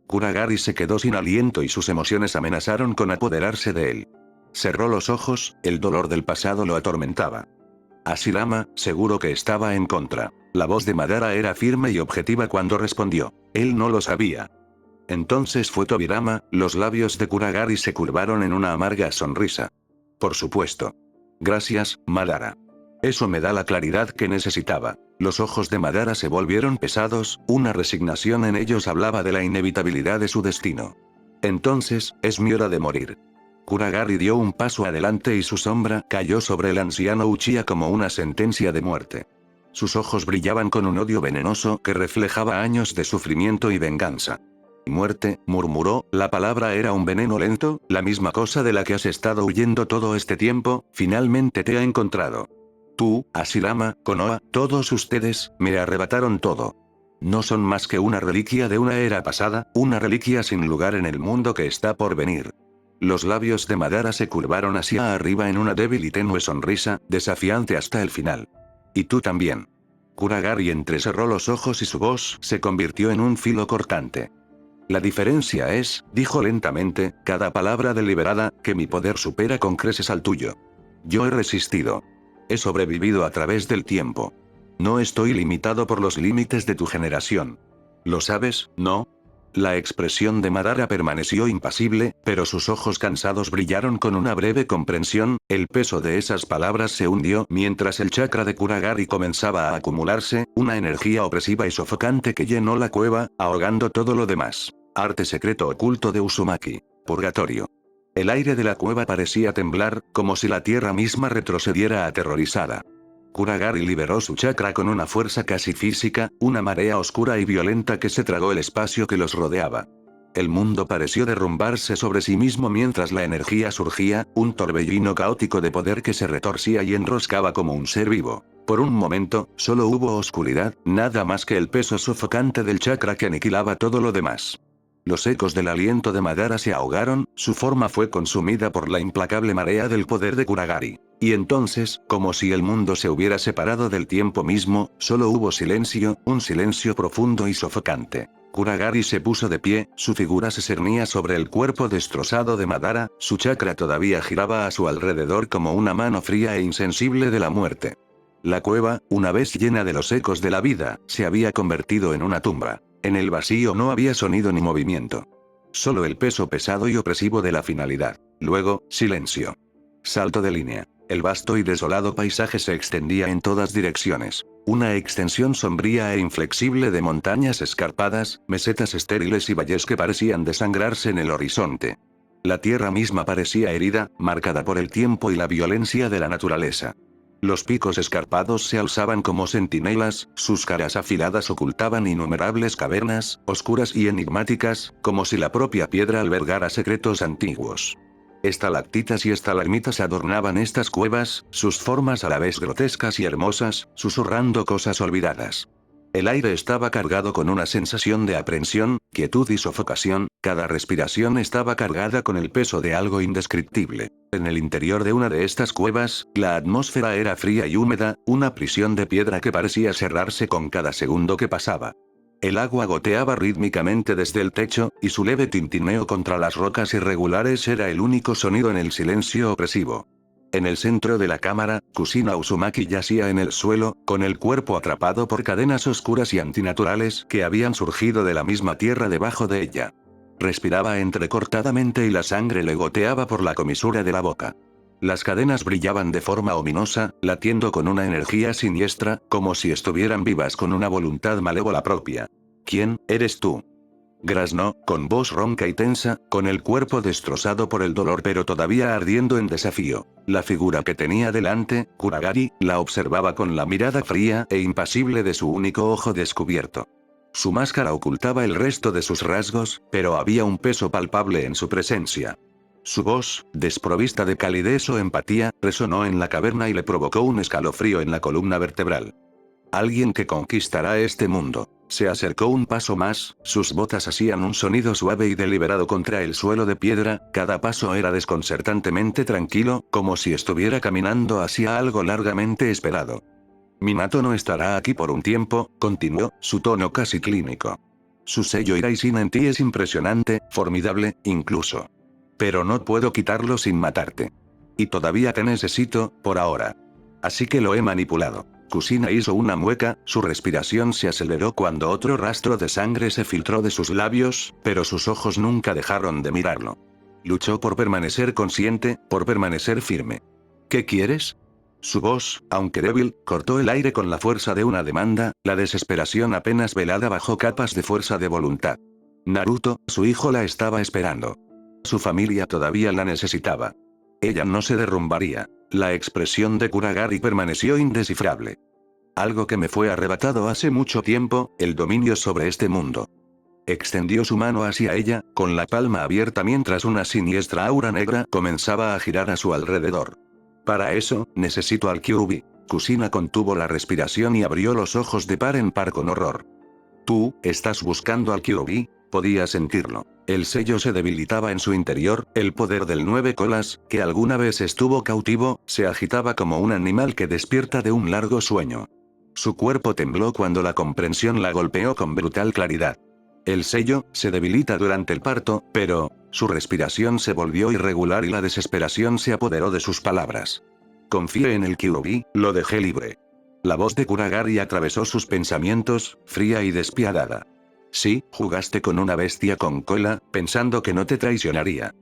Kuragari se quedó sin aliento y sus emociones amenazaron con apoderarse de él. Cerró los ojos, el dolor del pasado lo atormentaba. Hashirama, seguro que estaba en contra. La voz de Madara era firme y objetiva cuando respondió. Él no lo sabía. Entonces fue Tobirama, los labios de Kuragari se curvaron en una amarga sonrisa. Por supuesto. Gracias, Madara. Eso me da la claridad que necesitaba. Los ojos de Madara se volvieron pesados, una resignación en ellos hablaba de la inevitabilidad de su destino. Entonces, es mi hora de morir. Kuragari dio un paso adelante y su sombra cayó sobre el anciano Uchiha como una sentencia de muerte. Sus ojos brillaban con un odio venenoso que reflejaba años de sufrimiento y venganza. Muerte, murmuró, la palabra era un veneno lento, la misma cosa de la que has estado huyendo todo este tiempo, finalmente te ha encontrado. Tú, Hashirama, Konoha, todos ustedes, me arrebataron todo. No son más que una reliquia de una era pasada, una reliquia sin lugar en el mundo que está por venir. Los labios de Madara se curvaron hacia arriba en una débil y tenue sonrisa, desafiante hasta el final. Y tú también. Kuragari entrecerró los ojos y su voz se convirtió en un filo cortante. La diferencia es, dijo lentamente, cada palabra deliberada, que mi poder supera con creces al tuyo. Yo he resistido. He sobrevivido a través del tiempo. No estoy limitado por los límites de tu generación. ¿Lo sabes, no? La expresión de Madara permaneció impasible, pero sus ojos cansados brillaron con una breve comprensión. El peso de esas palabras se hundió mientras el chakra de Kuragari comenzaba a acumularse, una energía opresiva y sofocante que llenó la cueva, ahogando todo lo demás. Arte secreto oculto de Uzumaki. Purgatorio. El aire de la cueva parecía temblar, como si la tierra misma retrocediera aterrorizada. Kuragari liberó su chakra con una fuerza casi física, una marea oscura y violenta que se tragó el espacio que los rodeaba. El mundo pareció derrumbarse sobre sí mismo mientras la energía surgía, un torbellino caótico de poder que se retorcía y enroscaba como un ser vivo. Por un momento, solo hubo oscuridad, nada más que el peso sofocante del chakra que aniquilaba todo lo demás. Los ecos del aliento de Madara se ahogaron, su forma fue consumida por la implacable marea del poder de Kuragari. Y entonces, como si el mundo se hubiera separado del tiempo mismo, solo hubo silencio, un silencio profundo y sofocante. Kuragari se puso de pie, su figura se cernía sobre el cuerpo destrozado de Madara, su chakra todavía giraba a su alrededor como una mano fría e insensible de la muerte. La cueva, una vez llena de los ecos de la vida, se había convertido en una tumba. En el vacío no había sonido ni movimiento. Solo el peso pesado y opresivo de la finalidad. Luego, silencio. Salto de línea. El vasto y desolado paisaje se extendía en todas direcciones. Una extensión sombría e inflexible de montañas escarpadas, mesetas estériles y valles que parecían desangrarse en el horizonte. La tierra misma parecía herida, marcada por el tiempo y la violencia de la naturaleza. Los picos escarpados se alzaban como centinelas, sus caras afiladas ocultaban innumerables cavernas, oscuras y enigmáticas, como si la propia piedra albergara secretos antiguos. Estalactitas y estalagmitas adornaban estas cuevas, sus formas a la vez grotescas y hermosas, susurrando cosas olvidadas. El aire estaba cargado con una sensación de aprensión, quietud y sofocación, cada respiración estaba cargada con el peso de algo indescriptible. En el interior de una de estas cuevas, la atmósfera era fría y húmeda, una prisión de piedra que parecía cerrarse con cada segundo que pasaba. El agua goteaba rítmicamente desde el techo, y su leve tintineo contra las rocas irregulares era el único sonido en el silencio opresivo. En el centro de la cámara, Kushina Uzumaki yacía en el suelo, con el cuerpo atrapado por cadenas oscuras y antinaturales que habían surgido de la misma tierra debajo de ella. Respiraba entrecortadamente y la sangre le goteaba por la comisura de la boca. Las cadenas brillaban de forma ominosa, latiendo con una energía siniestra, como si estuvieran vivas con una voluntad malévola propia. ¿Quién eres tú? Graznó, con voz ronca y tensa, con el cuerpo destrozado por el dolor pero todavía ardiendo en desafío. La figura que tenía delante, Kuragari, la observaba con la mirada fría e impasible de su único ojo descubierto. Su máscara ocultaba el resto de sus rasgos, pero había un peso palpable en su presencia. Su voz, desprovista de calidez o empatía, resonó en la caverna y le provocó un escalofrío en la columna vertebral. Alguien que conquistará este mundo. Se acercó un paso más, sus botas hacían un sonido suave y deliberado contra el suelo de piedra, cada paso era desconcertantemente tranquilo, como si estuviera caminando hacia algo largamente esperado. Minato no estará aquí por un tiempo, continuó, su tono casi clínico. Su sello Iraishin en ti es impresionante, formidable, incluso. Pero no puedo quitarlo sin matarte. Y todavía te necesito, por ahora. Así que lo he manipulado. Kushina hizo una mueca, su respiración se aceleró cuando otro rastro de sangre se filtró de sus labios, pero sus ojos nunca dejaron de mirarlo. Luchó por permanecer consciente, por permanecer firme. ¿Qué quieres? Su voz, aunque débil, cortó el aire con la fuerza de una demanda, la desesperación apenas velada bajo capas de fuerza de voluntad. Naruto, su hijo la estaba esperando. Su familia todavía la necesitaba. Ella no se derrumbaría. La expresión de Kuragari permaneció indescifrable. Algo que me fue arrebatado hace mucho tiempo, el dominio sobre este mundo. Extendió su mano hacia ella, con la palma abierta mientras una siniestra aura negra comenzaba a girar a su alrededor. Para eso, necesito al Kyuubi. Kushina contuvo la respiración y abrió los ojos de par en par con horror. ¿Tú, estás buscando al Kyuubi? Podía sentirlo. El sello se debilitaba en su interior, el poder del 9 colas, que alguna vez estuvo cautivo, se agitaba como un animal que despierta de un largo sueño. Su cuerpo tembló cuando la comprensión la golpeó con brutal claridad. El sello, se debilita durante el parto, pero, su respiración se volvió irregular y la desesperación se apoderó de sus palabras. Confié en el Kyuubi, lo dejé libre. La voz de Kuragari atravesó sus pensamientos, fría y despiadada. Sí, jugaste con una bestia con cola, pensando que no te traicionaría.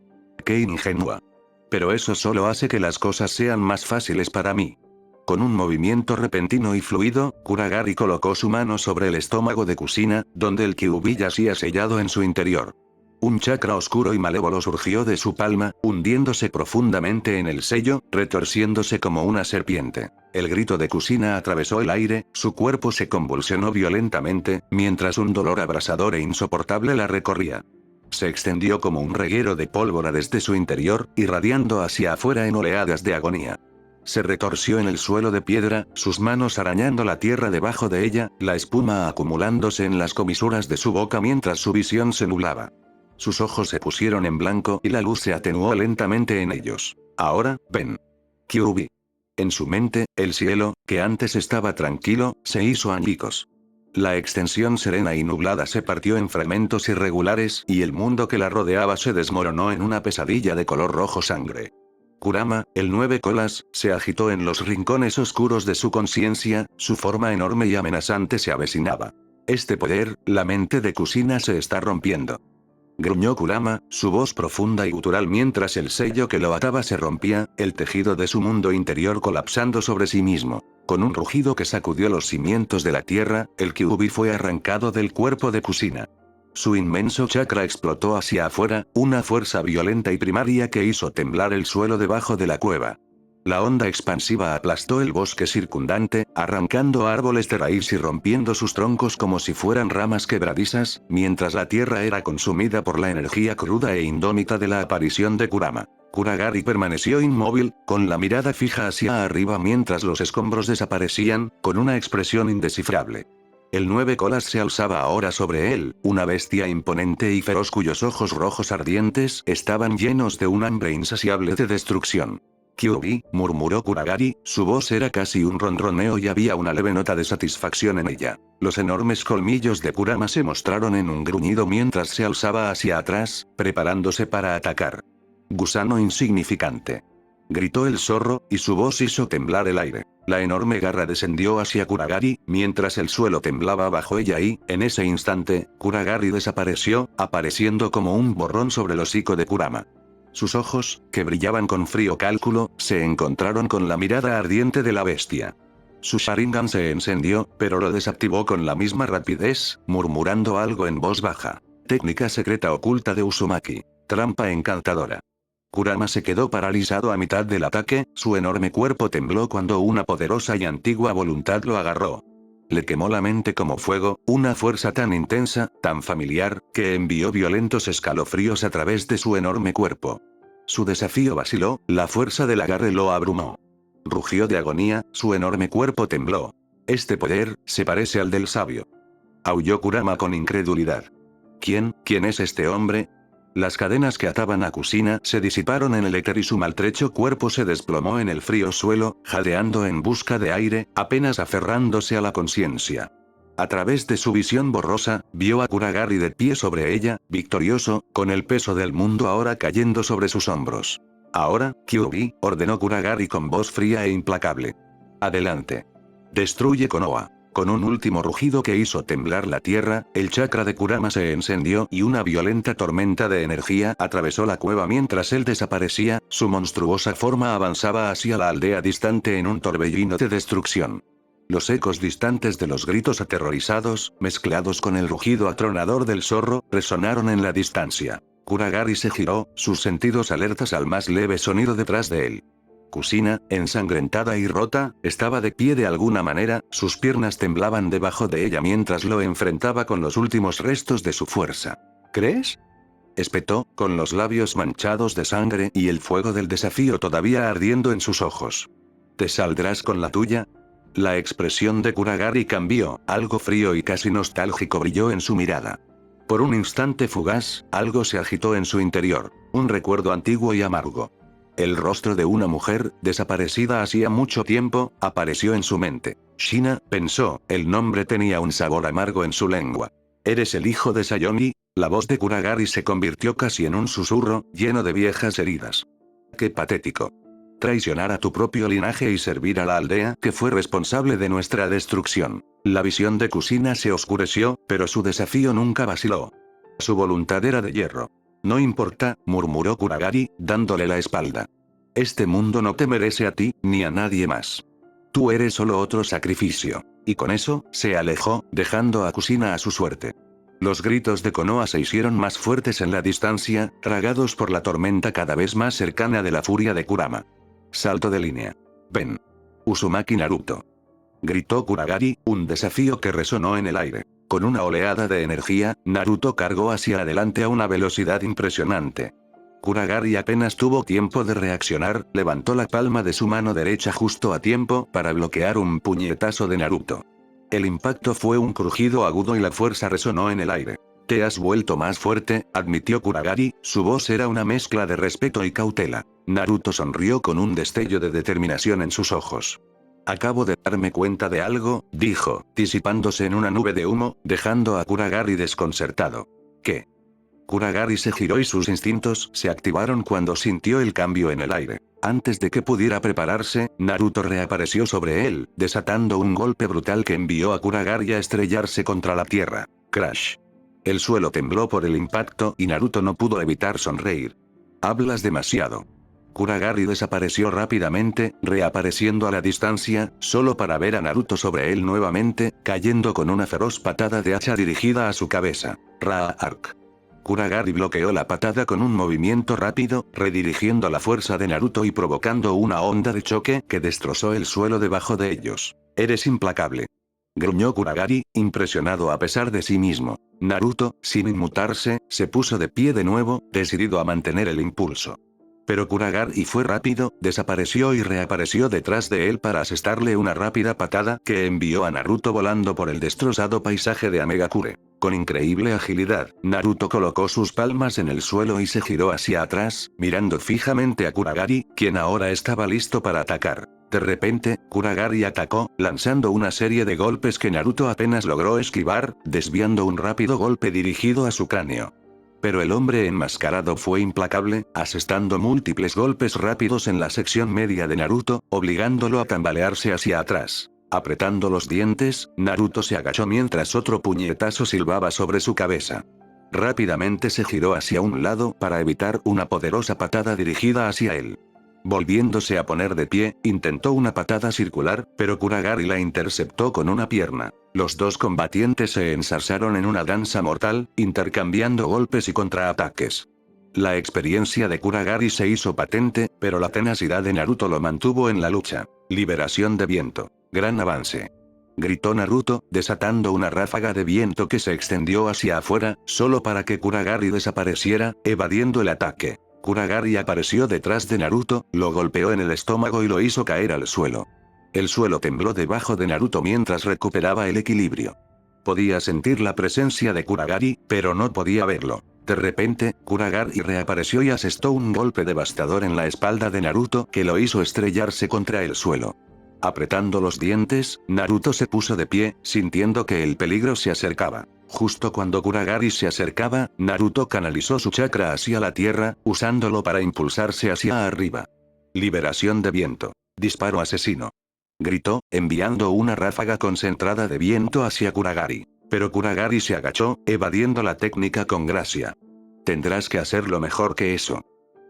Qué ingenua. Pero eso solo hace que las cosas sean más fáciles para mí. Con un movimiento repentino y fluido, Kuragari colocó su mano sobre el estómago de Kusina, donde el Kyuubi yacía sellado en su interior. Un chakra oscuro y malévolo surgió de su palma, hundiéndose profundamente en el sello, retorciéndose como una serpiente. El grito de Kusina atravesó el aire, su cuerpo se convulsionó violentamente, mientras un dolor abrasador e insoportable la recorría. Se extendió como un reguero de pólvora desde su interior, irradiando hacia afuera en oleadas de agonía. Se retorció en el suelo de piedra, sus manos arañando la tierra debajo de ella, la espuma acumulándose en las comisuras de su boca mientras su visión se nublaba. Sus ojos se pusieron en blanco y la luz se atenuó lentamente en ellos. Ahora, ven. Kyuubi. En su mente, el cielo, que antes estaba tranquilo, se hizo añicos. La extensión serena y nublada se partió en fragmentos irregulares y el mundo que la rodeaba se desmoronó en una pesadilla de color rojo sangre. Kurama, el nueve colas, se agitó en los rincones oscuros de su conciencia, su forma enorme y amenazante se avecinaba. Este poder, la mente de Kusina se está rompiendo. Gruñó Kurama, su voz profunda y gutural mientras el sello que lo ataba se rompía, el tejido de su mundo interior colapsando sobre sí mismo. Con un rugido que sacudió los cimientos de la tierra, el Kyuubi fue arrancado del cuerpo de Kusina. Su inmenso chakra explotó hacia afuera, una fuerza violenta y primaria que hizo temblar el suelo debajo de la cueva. La onda expansiva aplastó el bosque circundante, arrancando árboles de raíz y rompiendo sus troncos como si fueran ramas quebradizas, mientras la tierra era consumida por la energía cruda e indómita de la aparición de Kurama. Kuragari permaneció inmóvil, con la mirada fija hacia arriba mientras los escombros desaparecían, con una expresión indescifrable. El nueve colas se alzaba ahora sobre él, una bestia imponente y feroz cuyos ojos rojos ardientes estaban llenos de un hambre insaciable de destrucción. Kyuubi, murmuró Kuragari, su voz era casi un ronroneo y había una leve nota de satisfacción en ella. Los enormes colmillos de Kurama se mostraron en un gruñido mientras se alzaba hacia atrás, preparándose para atacar. Gusano insignificante. Gritó el zorro, y su voz hizo temblar el aire. La enorme garra descendió hacia Kuragari, mientras el suelo temblaba bajo ella y, en ese instante, Kuragari desapareció, apareciendo como un borrón sobre el hocico de Kurama. Sus ojos, que brillaban con frío cálculo, se encontraron con la mirada ardiente de la bestia. Su Sharingan se encendió, pero lo desactivó con la misma rapidez, murmurando algo en voz baja. Técnica secreta oculta de Uzumaki. Trampa encantadora. Kurama se quedó paralizado a mitad del ataque, su enorme cuerpo tembló cuando una poderosa y antigua voluntad lo agarró. Le quemó la mente como fuego, una fuerza tan intensa, tan familiar, que envió violentos escalofríos a través de su enorme cuerpo. Su desafío vaciló, la fuerza del agarre lo abrumó. Rugió de agonía, su enorme cuerpo tembló. Este poder, se parece al del sabio. Aulló Kurama con incredulidad. ¿Quién es este hombre? Las cadenas que ataban a Kusina se disiparon en el éter y su maltrecho cuerpo se desplomó en el frío suelo, jadeando en busca de aire, apenas aferrándose a la conciencia. A través de su visión borrosa, vio a Kuragari de pie sobre ella, victorioso, con el peso del mundo ahora cayendo sobre sus hombros. Ahora, Kyuubi, ordenó Kuragari con voz fría e implacable. Adelante. Destruye Konoha. Con un último rugido que hizo temblar la tierra, el chakra de Kurama se encendió y una violenta tormenta de energía atravesó la cueva mientras él desaparecía, su monstruosa forma avanzaba hacia la aldea distante en un torbellino de destrucción. Los ecos distantes de los gritos aterrorizados, mezclados con el rugido atronador del zorro, resonaron en la distancia. Kuragari se giró, sus sentidos alertas al más leve sonido detrás de él. Kusina, ensangrentada y rota, estaba de pie de alguna manera, sus piernas temblaban debajo de ella mientras lo enfrentaba con los últimos restos de su fuerza. ¿Crees? Espetó, con los labios manchados de sangre y el fuego del desafío todavía ardiendo en sus ojos. ¿Te saldrás con la tuya? La expresión de Kuragari cambió, algo frío y casi nostálgico brilló en su mirada. Por un instante fugaz, algo se agitó en su interior, un recuerdo antiguo y amargo. El rostro de una mujer, desaparecida hacía mucho tiempo, apareció en su mente. Shina, pensó, el nombre tenía un sabor amargo en su lengua. ¿Eres el hijo de Sayomi? La voz de Kuragari se convirtió casi en un susurro, lleno de viejas heridas. ¡Qué patético! traicionar a tu propio linaje y servir a la aldea que fue responsable de nuestra destrucción. La visión de Kusina se oscureció, pero su desafío nunca vaciló. Su voluntad era de hierro. No importa, murmuró Kuragari, dándole la espalda. Este mundo no te merece a ti, ni a nadie más. Tú eres solo otro sacrificio. Y con eso, se alejó, dejando a Kusina a su suerte. Los gritos de Konoha se hicieron más fuertes en la distancia, tragados por la tormenta cada vez más cercana de la furia de Kurama. Salto de línea. Ven. Uzumaki Naruto. Gritó Kuragari, un desafío que resonó en el aire. Con una oleada de energía, Naruto cargó hacia adelante a una velocidad impresionante. Kuragari apenas tuvo tiempo de reaccionar, levantó la palma de su mano derecha justo a tiempo para bloquear un puñetazo de Naruto. El impacto fue un crujido agudo y la fuerza resonó en el aire. Te has vuelto más fuerte, admitió Kuragari, su voz era una mezcla de respeto y cautela. Naruto sonrió con un destello de determinación en sus ojos. Acabo de darme cuenta de algo, dijo, disipándose en una nube de humo, dejando a Kuragari desconcertado. ¿Qué? Kuragari se giró y sus instintos se activaron cuando sintió el cambio en el aire. Antes de que pudiera prepararse, Naruto reapareció sobre él, desatando un golpe brutal que envió a Kuragari a estrellarse contra la tierra. Crash. El suelo tembló por el impacto y Naruto no pudo evitar sonreír. Hablas demasiado. Kuragari desapareció rápidamente, reapareciendo a la distancia, solo para ver a Naruto sobre él nuevamente, cayendo con una feroz patada de hacha dirigida a su cabeza. Ra-ark. Kuragari bloqueó la patada con un movimiento rápido, redirigiendo la fuerza de Naruto y provocando una onda de choque que destrozó el suelo debajo de ellos. Eres implacable. Gruñó Kuragari, impresionado a pesar de sí mismo. Naruto, sin inmutarse, se puso de pie de nuevo, decidido a mantener el impulso. Pero Kuragari fue rápido, desapareció y reapareció detrás de él para asestarle una rápida patada que envió a Naruto volando por el destrozado paisaje de Amegakure. Con increíble agilidad, Naruto colocó sus palmas en el suelo y se giró hacia atrás, mirando fijamente a Kuragari, quien ahora estaba listo para atacar. De repente, Kuragari atacó, lanzando una serie de golpes que Naruto apenas logró esquivar, desviando un rápido golpe dirigido a su cráneo. Pero el hombre enmascarado fue implacable, asestando múltiples golpes rápidos en la sección media de Naruto, obligándolo a tambalearse hacia atrás. Apretando los dientes, Naruto se agachó mientras otro puñetazo silbaba sobre su cabeza. Rápidamente se giró hacia un lado para evitar una poderosa patada dirigida hacia él. Volviéndose a poner de pie, intentó una patada circular, pero Kuragari la interceptó con una pierna. Los dos combatientes se ensarzaron en una danza mortal, intercambiando golpes y contraataques. La experiencia de Kuragari se hizo patente, pero la tenacidad de Naruto lo mantuvo en la lucha. Liberación de viento. Gran avance. Gritó Naruto, desatando una ráfaga de viento que se extendió hacia afuera, solo para que Kuragari desapareciera, evadiendo el ataque. Kuragari apareció detrás de Naruto, lo golpeó en el estómago y lo hizo caer al suelo. El suelo tembló debajo de Naruto mientras recuperaba el equilibrio. Podía sentir la presencia de Kuragari, pero no podía verlo. De repente, Kuragari reapareció y asestó un golpe devastador en la espalda de Naruto que lo hizo estrellarse contra el suelo. Apretando los dientes, Naruto se puso de pie, sintiendo que el peligro se acercaba. Justo cuando Kuragari se acercaba, Naruto canalizó su chakra hacia la tierra, usándolo para impulsarse hacia arriba. Liberación de viento. Disparo asesino. Gritó, enviando una ráfaga concentrada de viento hacia Kuragari. Pero Kuragari se agachó, evadiendo la técnica con gracia. Tendrás que hacerlo mejor que eso.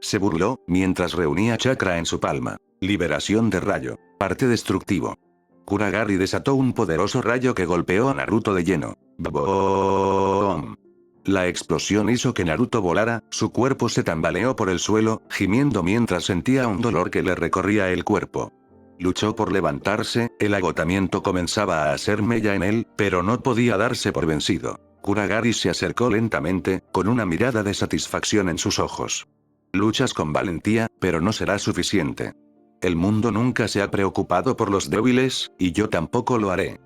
Se burló, mientras reunía chakra en su palma. Liberación de rayo. Parte destructivo. Kuragari desató un poderoso rayo que golpeó a Naruto de lleno. ¡Boom! La explosión hizo que Naruto volara, su cuerpo se tambaleó por el suelo, gimiendo mientras sentía un dolor que le recorría el cuerpo. Luchó por levantarse, el agotamiento comenzaba a hacer mella en él, pero no podía darse por vencido. Kuragari se acercó lentamente, con una mirada de satisfacción en sus ojos. Luchas con valentía, pero no será suficiente. El mundo nunca se ha preocupado por los débiles, y yo tampoco lo haré.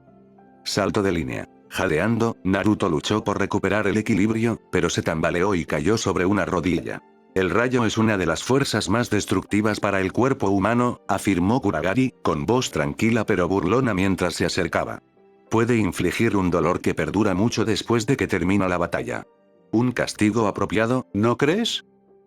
Salto de línea. Jadeando, Naruto luchó por recuperar el equilibrio, pero se tambaleó y cayó sobre una rodilla. El rayo es una de las fuerzas más destructivas para el cuerpo humano, afirmó Kuragari, con voz tranquila pero burlona mientras se acercaba. Puede infligir un dolor que perdura mucho después de que termina la batalla. Un castigo apropiado, ¿no crees?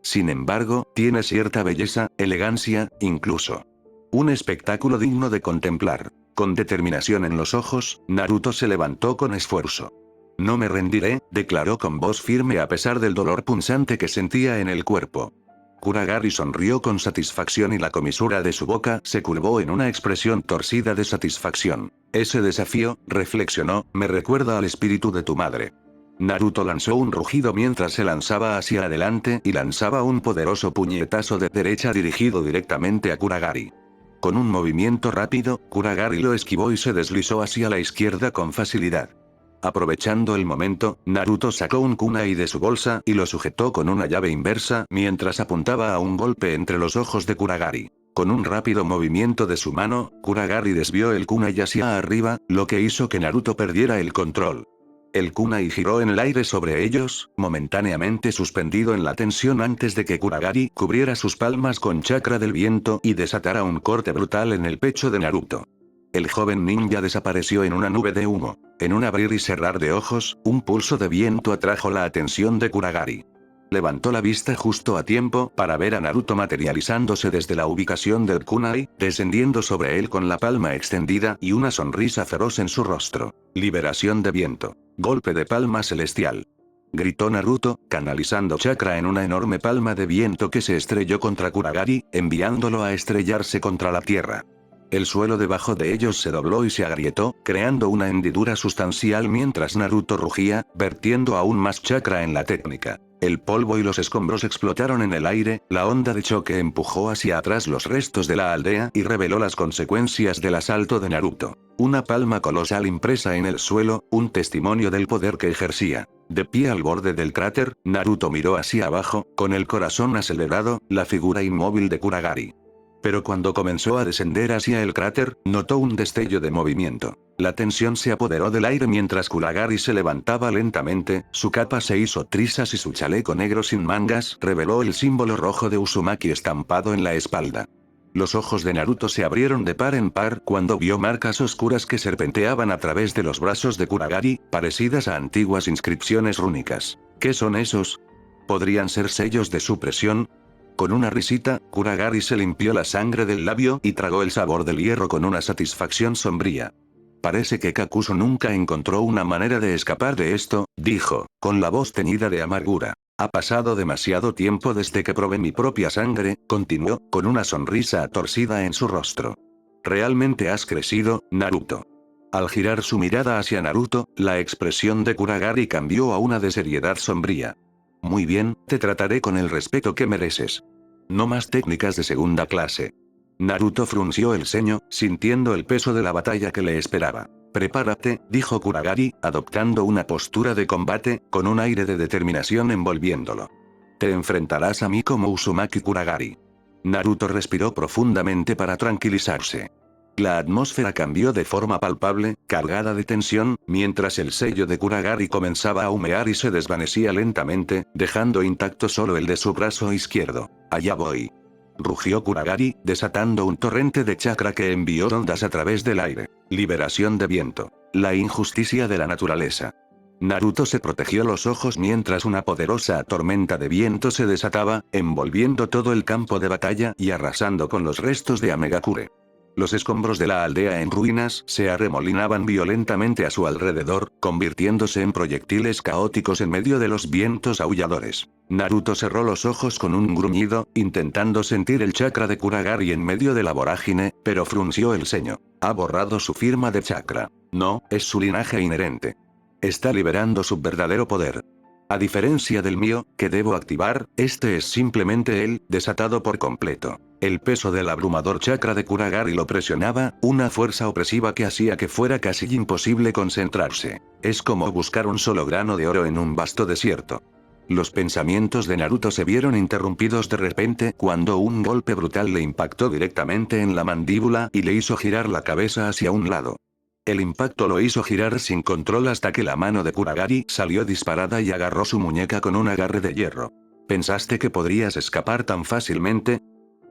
Sin embargo, tiene cierta belleza, elegancia, incluso un espectáculo digno de contemplar. Con determinación en los ojos, Naruto se levantó con esfuerzo. No me rendiré, declaró con voz firme a pesar del dolor punzante que sentía en el cuerpo. Kuragari sonrió con satisfacción y la comisura de su boca se curvó en una expresión torcida de satisfacción. Ese desafío, reflexionó, me recuerda al espíritu de tu madre. Naruto lanzó un rugido mientras se lanzaba hacia adelante y lanzaba un poderoso puñetazo de derecha dirigido directamente a Kuragari. Con un movimiento rápido, Kuragari lo esquivó y se deslizó hacia la izquierda con facilidad. Aprovechando el momento, Naruto sacó un kunai de su bolsa y lo sujetó con una llave inversa mientras apuntaba a un golpe entre los ojos de Kuragari. Con un rápido movimiento de su mano, Kuragari desvió el kunai hacia arriba, lo que hizo que Naruto perdiera el control. El kunai giró en el aire sobre ellos, momentáneamente suspendido en la tensión antes de que Kuragari cubriera sus palmas con chakra del viento y desatara un corte brutal en el pecho de Naruto. El joven ninja desapareció en una nube de humo. En un abrir y cerrar de ojos, un pulso de viento atrajo la atención de Kuragari. Levantó la vista justo a tiempo para ver a Naruto materializándose desde la ubicación del kunai, descendiendo sobre él con la palma extendida y una sonrisa feroz en su rostro. Liberación de viento. Golpe de palma celestial. Gritó Naruto, canalizando chakra en una enorme palma de viento que se estrelló contra Kuragari, enviándolo a estrellarse contra la tierra. El suelo debajo de ellos se dobló y se agrietó, creando una hendidura sustancial mientras Naruto rugía, vertiendo aún más chakra en la técnica. El polvo y los escombros explotaron en el aire, la onda de choque empujó hacia atrás los restos de la aldea y reveló las consecuencias del asalto de Naruto. Una palma colosal impresa en el suelo, un testimonio del poder que ejercía. De pie al borde del cráter, Naruto miró hacia abajo, con el corazón acelerado, la figura inmóvil de Kuragari. Pero cuando comenzó a descender hacia el cráter, notó un destello de movimiento. La tensión se apoderó del aire mientras Kuragari se levantaba lentamente, su capa se hizo trizas y su chaleco negro sin mangas reveló el símbolo rojo de Uzumaki estampado en la espalda. Los ojos de Naruto se abrieron de par en par cuando vio marcas oscuras que serpenteaban a través de los brazos de Kuragari, parecidas a antiguas inscripciones rúnicas. ¿Qué son esos? ¿Podrían ser sellos de supresión? Con una risita, Kuragari se limpió la sangre del labio y tragó el sabor del hierro con una satisfacción sombría. Parece que Kakuzu nunca encontró una manera de escapar de esto, dijo, con la voz teñida de amargura. Ha pasado demasiado tiempo desde que probé mi propia sangre, continuó, con una sonrisa torcida en su rostro. Realmente has crecido, Naruto. Al girar su mirada hacia Naruto, la expresión de Kuragari cambió a una de seriedad sombría. Muy bien, te trataré con el respeto que mereces. No más técnicas de segunda clase. Naruto frunció el ceño, sintiendo el peso de la batalla que le esperaba. Prepárate, dijo Kuragari, adoptando una postura de combate, con un aire de determinación envolviéndolo. Te enfrentarás a mí como Uzumaki Kuragari. Naruto respiró profundamente para tranquilizarse. La atmósfera cambió de forma palpable, cargada de tensión, mientras el sello de Kuragari comenzaba a humear y se desvanecía lentamente, dejando intacto solo el de su brazo izquierdo. Allá voy. Rugió Kuragari, desatando un torrente de chakra que envió ondas a través del aire. Liberación de viento. La injusticia de la naturaleza. Naruto se protegió los ojos mientras una poderosa tormenta de viento se desataba, envolviendo todo el campo de batalla y arrasando con los restos de Amegakure. Los escombros de la aldea en ruinas se arremolinaban violentamente a su alrededor, convirtiéndose en proyectiles caóticos en medio de los vientos aulladores. Naruto cerró los ojos con un gruñido, intentando sentir el chakra de Kuragari en medio de la vorágine, pero frunció el ceño. Ha borrado su firma de chakra. No, es su linaje inherente. Está liberando su verdadero poder. A diferencia del mío, que debo activar, este es simplemente él, desatado por completo. El peso del abrumador chakra de Kuragari lo presionaba, una fuerza opresiva que hacía que fuera casi imposible concentrarse. Es como buscar un solo grano de oro en un vasto desierto. Los pensamientos de Naruto se vieron interrumpidos de repente cuando un golpe brutal le impactó directamente en la mandíbula y le hizo girar la cabeza hacia un lado. El impacto lo hizo girar sin control hasta que la mano de Kuragari salió disparada y agarró su muñeca con un agarre de hierro. ¿Pensaste que podrías escapar tan fácilmente?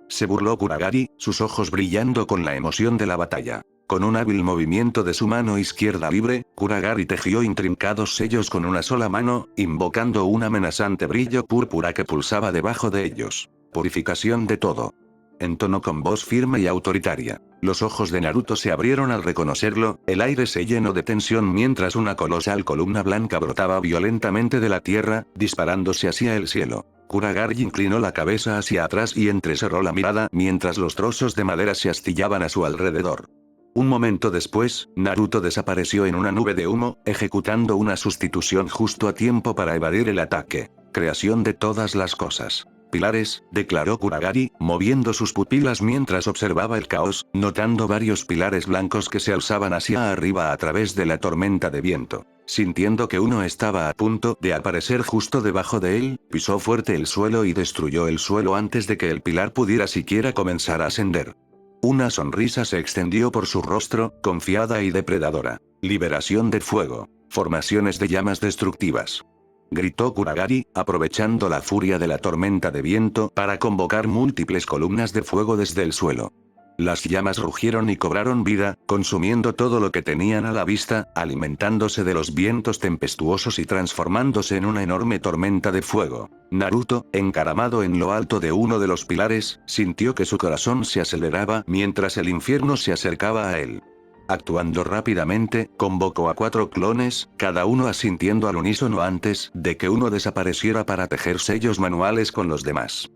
Se burló Kuragari, sus ojos brillando con la emoción de la batalla. Con un hábil movimiento de su mano izquierda libre, Kuragari tejió intrincados sellos con una sola mano, invocando un amenazante brillo púrpura que pulsaba debajo de ellos. Purificación de todo. Entonó con voz firme y autoritaria. Los ojos de Naruto se abrieron al reconocerlo, el aire se llenó de tensión mientras una colosal columna blanca brotaba violentamente de la tierra, disparándose hacia el cielo. Kuragari inclinó la cabeza hacia atrás y entrecerró la mirada mientras los trozos de madera se astillaban a su alrededor. Un momento después, Naruto desapareció en una nube de humo, ejecutando una sustitución justo a tiempo para evadir el ataque. Creación de todas las cosas. Pilares, declaró Kuragari, moviendo sus pupilas mientras observaba el caos, notando varios pilares blancos que se alzaban hacia arriba a través de la tormenta de viento. Sintiendo que uno estaba a punto de aparecer justo debajo de él, pisó fuerte el suelo y destruyó el suelo antes de que el pilar pudiera siquiera comenzar a ascender. Una sonrisa se extendió por su rostro, confiada y depredadora. Liberación de fuego. Formaciones de llamas destructivas. Gritó Kuragari, aprovechando la furia de la tormenta de viento para convocar múltiples columnas de fuego desde el suelo. Las llamas rugieron y cobraron vida, consumiendo todo lo que tenían a la vista, alimentándose de los vientos tempestuosos y transformándose en una enorme tormenta de fuego. Naruto, encaramado en lo alto de uno de los pilares, sintió que su corazón se aceleraba mientras el infierno se acercaba a él. Actuando rápidamente, convocó a 4 clones, cada uno asintiendo al unísono antes de que uno desapareciera para tejer sellos manuales con los demás.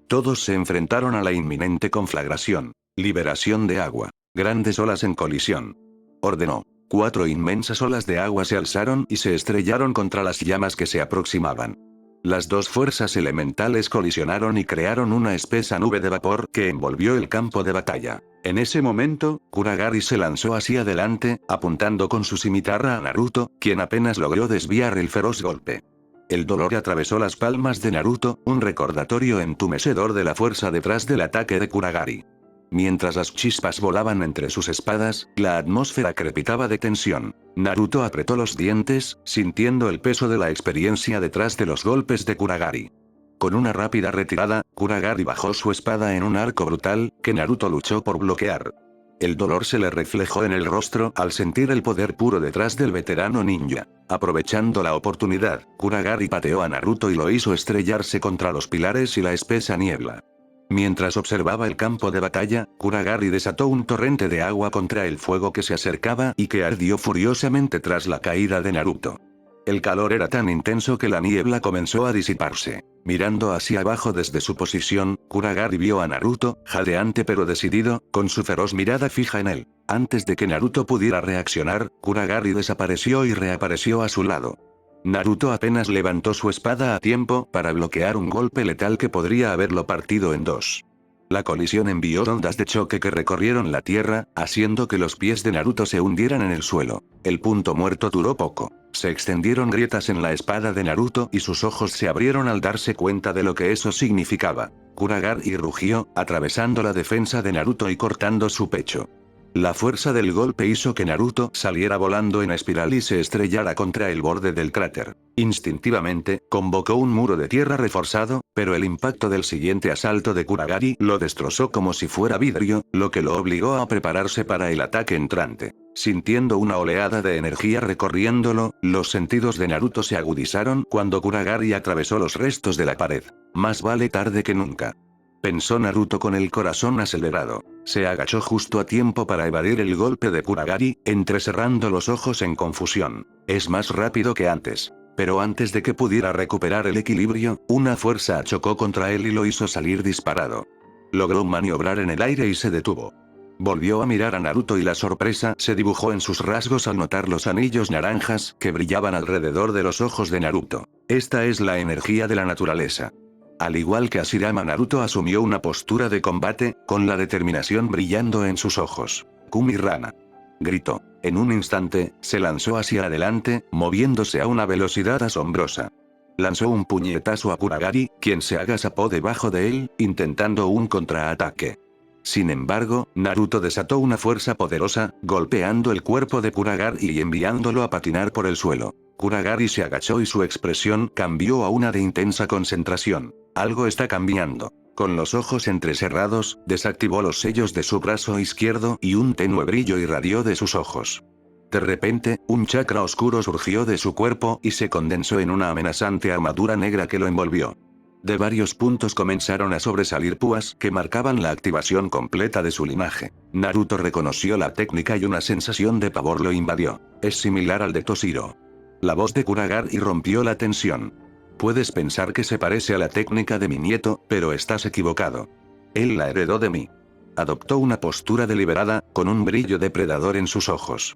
Todos se enfrentaron a la inminente conflagración. Liberación de agua. Grandes olas en colisión. Ordenó. 4 inmensas olas de agua se alzaron y se estrellaron contra las llamas que se aproximaban. Las dos fuerzas elementales colisionaron y crearon una espesa nube de vapor que envolvió el campo de batalla. En ese momento, Kuragari se lanzó hacia adelante, apuntando con su cimitarra a Naruto, quien apenas logró desviar el feroz golpe. El dolor atravesó las palmas de Naruto, un recordatorio entumecedor de la fuerza detrás del ataque de Kuragari. Mientras las chispas volaban entre sus espadas, la atmósfera crepitaba de tensión. Naruto apretó los dientes, sintiendo el peso de la experiencia detrás de los golpes de Kuragari. Con una rápida retirada, Kuragari bajó su espada en un arco brutal, que Naruto luchó por bloquear. El dolor se le reflejó en el rostro al sentir el poder puro detrás del veterano ninja. Aprovechando la oportunidad, Kuragari pateó a Naruto y lo hizo estrellarse contra los pilares y la espesa niebla. Mientras observaba el campo de batalla, Kuragari desató un torrente de agua contra el fuego que se acercaba y que ardió furiosamente tras la caída de Naruto. El calor era tan intenso que la niebla comenzó a disiparse. Mirando hacia abajo desde su posición, Kuragari vio a Naruto, jadeante pero decidido, con su feroz mirada fija en él. Antes de que Naruto pudiera reaccionar, Kuragari desapareció y reapareció a su lado. Naruto apenas levantó su espada a tiempo para bloquear un golpe letal que podría haberlo partido en dos. La colisión envió ondas de choque que recorrieron la tierra, haciendo que los pies de Naruto se hundieran en el suelo. El punto muerto duró poco. Se extendieron grietas en la espada de Naruto y sus ojos se abrieron al darse cuenta de lo que eso significaba. Kuragari rugió, atravesando la defensa de Naruto y cortando su pecho. La fuerza del golpe hizo que Naruto saliera volando en espiral y se estrellara contra el borde del cráter. Instintivamente, convocó un muro de tierra reforzado, pero el impacto del siguiente asalto de Kuragari lo destrozó como si fuera vidrio, lo que lo obligó a prepararse para el ataque entrante. Sintiendo una oleada de energía recorriéndolo, los sentidos de Naruto se agudizaron cuando Kuragari atravesó los restos de la pared. Más vale tarde que nunca, pensó Naruto con el corazón acelerado. Se agachó justo a tiempo para evadir el golpe de Kuragari, entrecerrando los ojos en confusión. Es más rápido que antes. Pero antes de que pudiera recuperar el equilibrio, una fuerza chocó contra él y lo hizo salir disparado. Logró maniobrar en el aire y se detuvo. Volvió a mirar a Naruto y la sorpresa se dibujó en sus rasgos al notar los anillos naranjas que brillaban alrededor de los ojos de Naruto. Esta es la energía de la naturaleza. Al igual que Hashirama, Naruto asumió una postura de combate, con la determinación brillando en sus ojos. Kumi Rana, gritó. En un instante, se lanzó hacia adelante, moviéndose a una velocidad asombrosa. Lanzó un puñetazo a Kuragari, quien se agazapó debajo de él, intentando un contraataque. Sin embargo, Naruto desató una fuerza poderosa, golpeando el cuerpo de Kuragari y enviándolo a patinar por el suelo. Kuragari se agachó y su expresión cambió a una de intensa concentración. Algo está cambiando. Con los ojos entrecerrados, desactivó los sellos de su brazo izquierdo y un tenue brillo irradió de sus ojos. De repente, un chakra oscuro surgió de su cuerpo y se condensó en una amenazante armadura negra que lo envolvió. De varios puntos comenzaron a sobresalir púas que marcaban la activación completa de su linaje. Naruto reconoció la técnica y una sensación de pavor lo invadió. Es similar al de Toshiro. La voz de Kuragari rompió la tensión. Puedes pensar que se parece a la técnica de mi nieto, pero estás equivocado. Él la heredó de mí. Adoptó una postura deliberada, con un brillo depredador en sus ojos.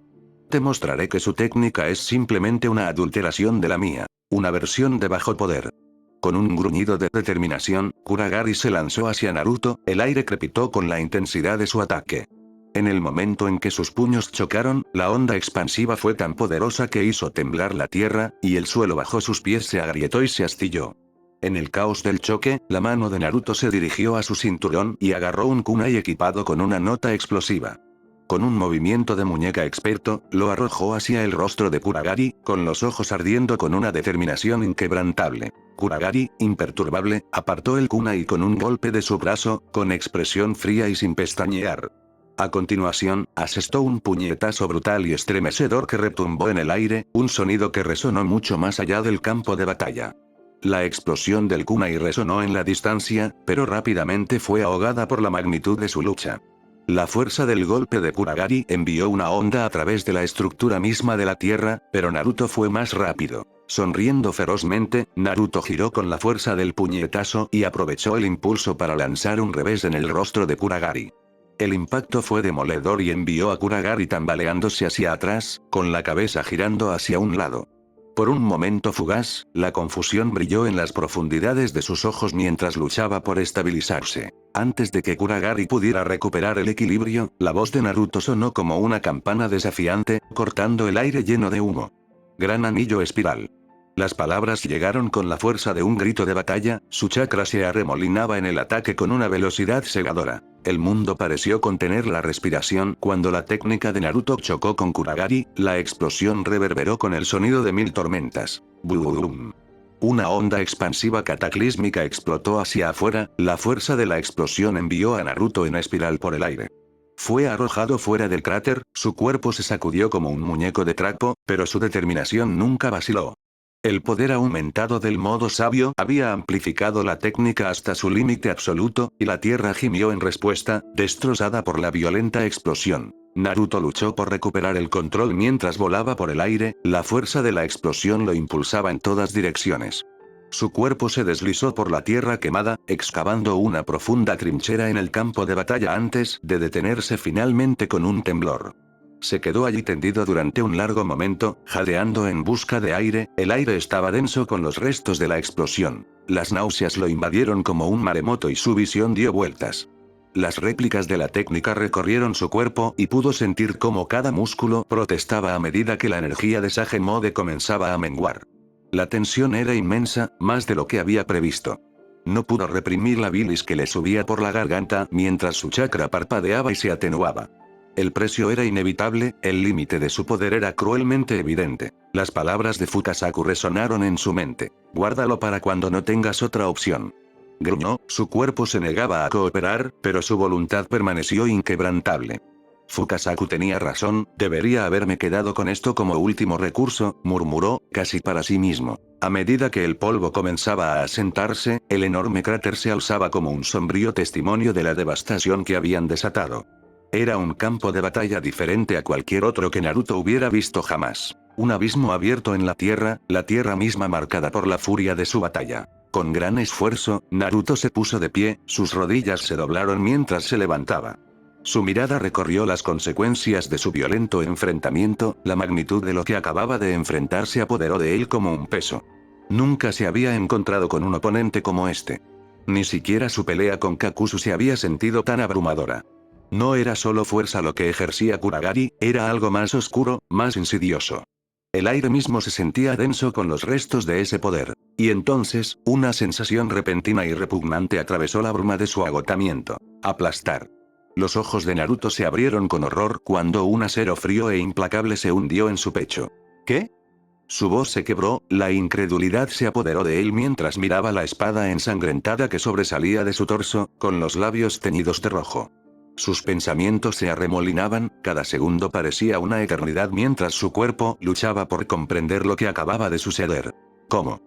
Te mostraré que su técnica es simplemente una adulteración de la mía. Una versión de bajo poder. Con un gruñido de determinación, Kuragari se lanzó hacia Naruto, el aire crepitó con la intensidad de su ataque. En el momento en que sus puños chocaron, la onda expansiva fue tan poderosa que hizo temblar la tierra, y el suelo bajo sus pies se agrietó y se astilló. En el caos del choque, la mano de Naruto se dirigió a su cinturón y agarró un kunai equipado con una nota explosiva. Con un movimiento de muñeca experto, lo arrojó hacia el rostro de Kuragari, con los ojos ardiendo con una determinación inquebrantable. Kuragari, imperturbable, apartó el kunai con un golpe de su brazo, con expresión fría y sin pestañear. A continuación, asestó un puñetazo brutal y estremecedor que retumbó en el aire, un sonido que resonó mucho más allá del campo de batalla. La explosión del kunai resonó en la distancia, pero rápidamente fue ahogada por la magnitud de su lucha. La fuerza del golpe de Kuragari envió una onda a través de la estructura misma de la tierra, pero Naruto fue más rápido. Sonriendo ferozmente, Naruto giró con la fuerza del puñetazo y aprovechó el impulso para lanzar un revés en el rostro de Kuragari. El impacto fue demoledor y envió a Kuragari tambaleándose hacia atrás, con la cabeza girando hacia un lado. Por un momento fugaz, la confusión brilló en las profundidades de sus ojos mientras luchaba por estabilizarse. Antes de que Kuragari pudiera recuperar el equilibrio, la voz de Naruto sonó como una campana desafiante, cortando el aire lleno de humo. Gran anillo espiral. Las palabras llegaron con la fuerza de un grito de batalla, su chakra se arremolinaba en el ataque con una velocidad cegadora. El mundo pareció contener la respiración cuando la técnica de Naruto chocó con Kuragari, la explosión reverberó con el sonido de 1000 tormentas. ¡Bum! Una onda expansiva cataclísmica explotó hacia afuera, la fuerza de la explosión envió a Naruto en espiral por el aire. Fue arrojado fuera del cráter, su cuerpo se sacudió como un muñeco de trapo, pero su determinación nunca vaciló. El poder aumentado del modo sabio había amplificado la técnica hasta su límite absoluto, y la tierra gimió en respuesta, destrozada por la violenta explosión. Naruto luchó por recuperar el control mientras volaba por el aire, la fuerza de la explosión lo impulsaba en todas direcciones. Su cuerpo se deslizó por la tierra quemada, excavando una profunda trinchera en el campo de batalla antes de detenerse finalmente con un temblor. Se quedó allí tendido durante un largo momento, jadeando en busca de aire, el aire estaba denso con los restos de la explosión. Las náuseas lo invadieron como un maremoto y su visión dio vueltas. Las réplicas de la técnica recorrieron su cuerpo y pudo sentir cómo cada músculo protestaba a medida que la energía de Sage Mode comenzaba a menguar. La tensión era inmensa, más de lo que había previsto. No pudo reprimir la bilis que le subía por la garganta mientras su chakra parpadeaba y se atenuaba. El precio era inevitable, el límite de su poder era cruelmente evidente. Las palabras de Fukasaku resonaron en su mente. Guárdalo para cuando no tengas otra opción. Gruñó, su cuerpo se negaba a cooperar, pero su voluntad permaneció inquebrantable. Fukasaku tenía razón, debería haberme quedado con esto como último recurso, murmuró, casi para sí mismo. A medida que el polvo comenzaba a asentarse, el enorme cráter se alzaba como un sombrío testimonio de la devastación que habían desatado. Era un campo de batalla diferente a cualquier otro que Naruto hubiera visto jamás. Un abismo abierto en la tierra misma marcada por la furia de su batalla. Con gran esfuerzo, Naruto se puso de pie, sus rodillas se doblaron mientras se levantaba. Su mirada recorrió las consecuencias de su violento enfrentamiento, la magnitud de lo que acababa de enfrentar se apoderó de él como un peso. Nunca se había encontrado con un oponente como este. Ni siquiera su pelea con Kakuzu se había sentido tan abrumadora. No era solo fuerza lo que ejercía Kuragari, era algo más oscuro, más insidioso. El aire mismo se sentía denso con los restos de ese poder. Y entonces, una sensación repentina y repugnante atravesó la bruma de su agotamiento. Aplastar. Los ojos de Naruto se abrieron con horror cuando un acero frío e implacable se hundió en su pecho. ¿Qué? Su voz se quebró, la incredulidad se apoderó de él mientras miraba la espada ensangrentada que sobresalía de su torso, con los labios teñidos de rojo. Sus pensamientos se arremolinaban, cada segundo parecía una eternidad mientras su cuerpo luchaba por comprender lo que acababa de suceder. ¿Cómo?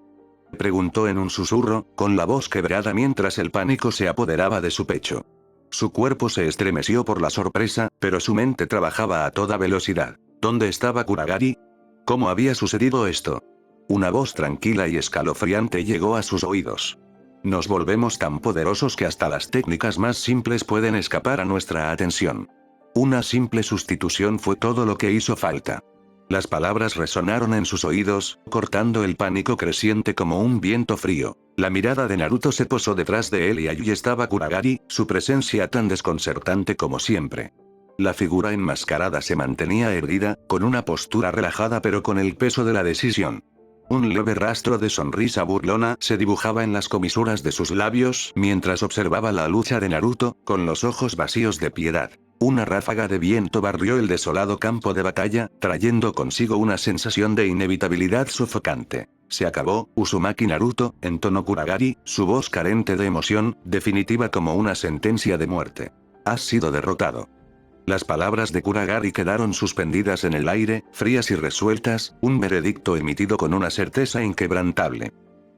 Preguntó en un susurro, con la voz quebrada mientras el pánico se apoderaba de su pecho. Su cuerpo se estremeció por la sorpresa, pero su mente trabajaba a toda velocidad. ¿Dónde estaba Kuragari? ¿Cómo había sucedido esto? Una voz tranquila y escalofriante llegó a sus oídos. Nos volvemos tan poderosos que hasta las técnicas más simples pueden escapar a nuestra atención. Una simple sustitución fue todo lo que hizo falta. Las palabras resonaron en sus oídos, cortando el pánico creciente como un viento frío. La mirada de Naruto se posó detrás de él y allí estaba Kuragari, su presencia tan desconcertante como siempre. La figura enmascarada se mantenía erguida, con una postura relajada pero con el peso de la decisión. Un leve rastro de sonrisa burlona se dibujaba en las comisuras de sus labios mientras observaba la lucha de Naruto, con los ojos vacíos de piedad. Una ráfaga de viento barrió el desolado campo de batalla, trayendo consigo una sensación de inevitabilidad sofocante. Se acabó, Uzumaki Naruto, entonó Kuragari, su voz carente de emoción, definitiva como una sentencia de muerte. Has sido derrotado. Las palabras de Kuragari quedaron suspendidas en el aire, frías y resueltas, un veredicto emitido con una certeza inquebrantable.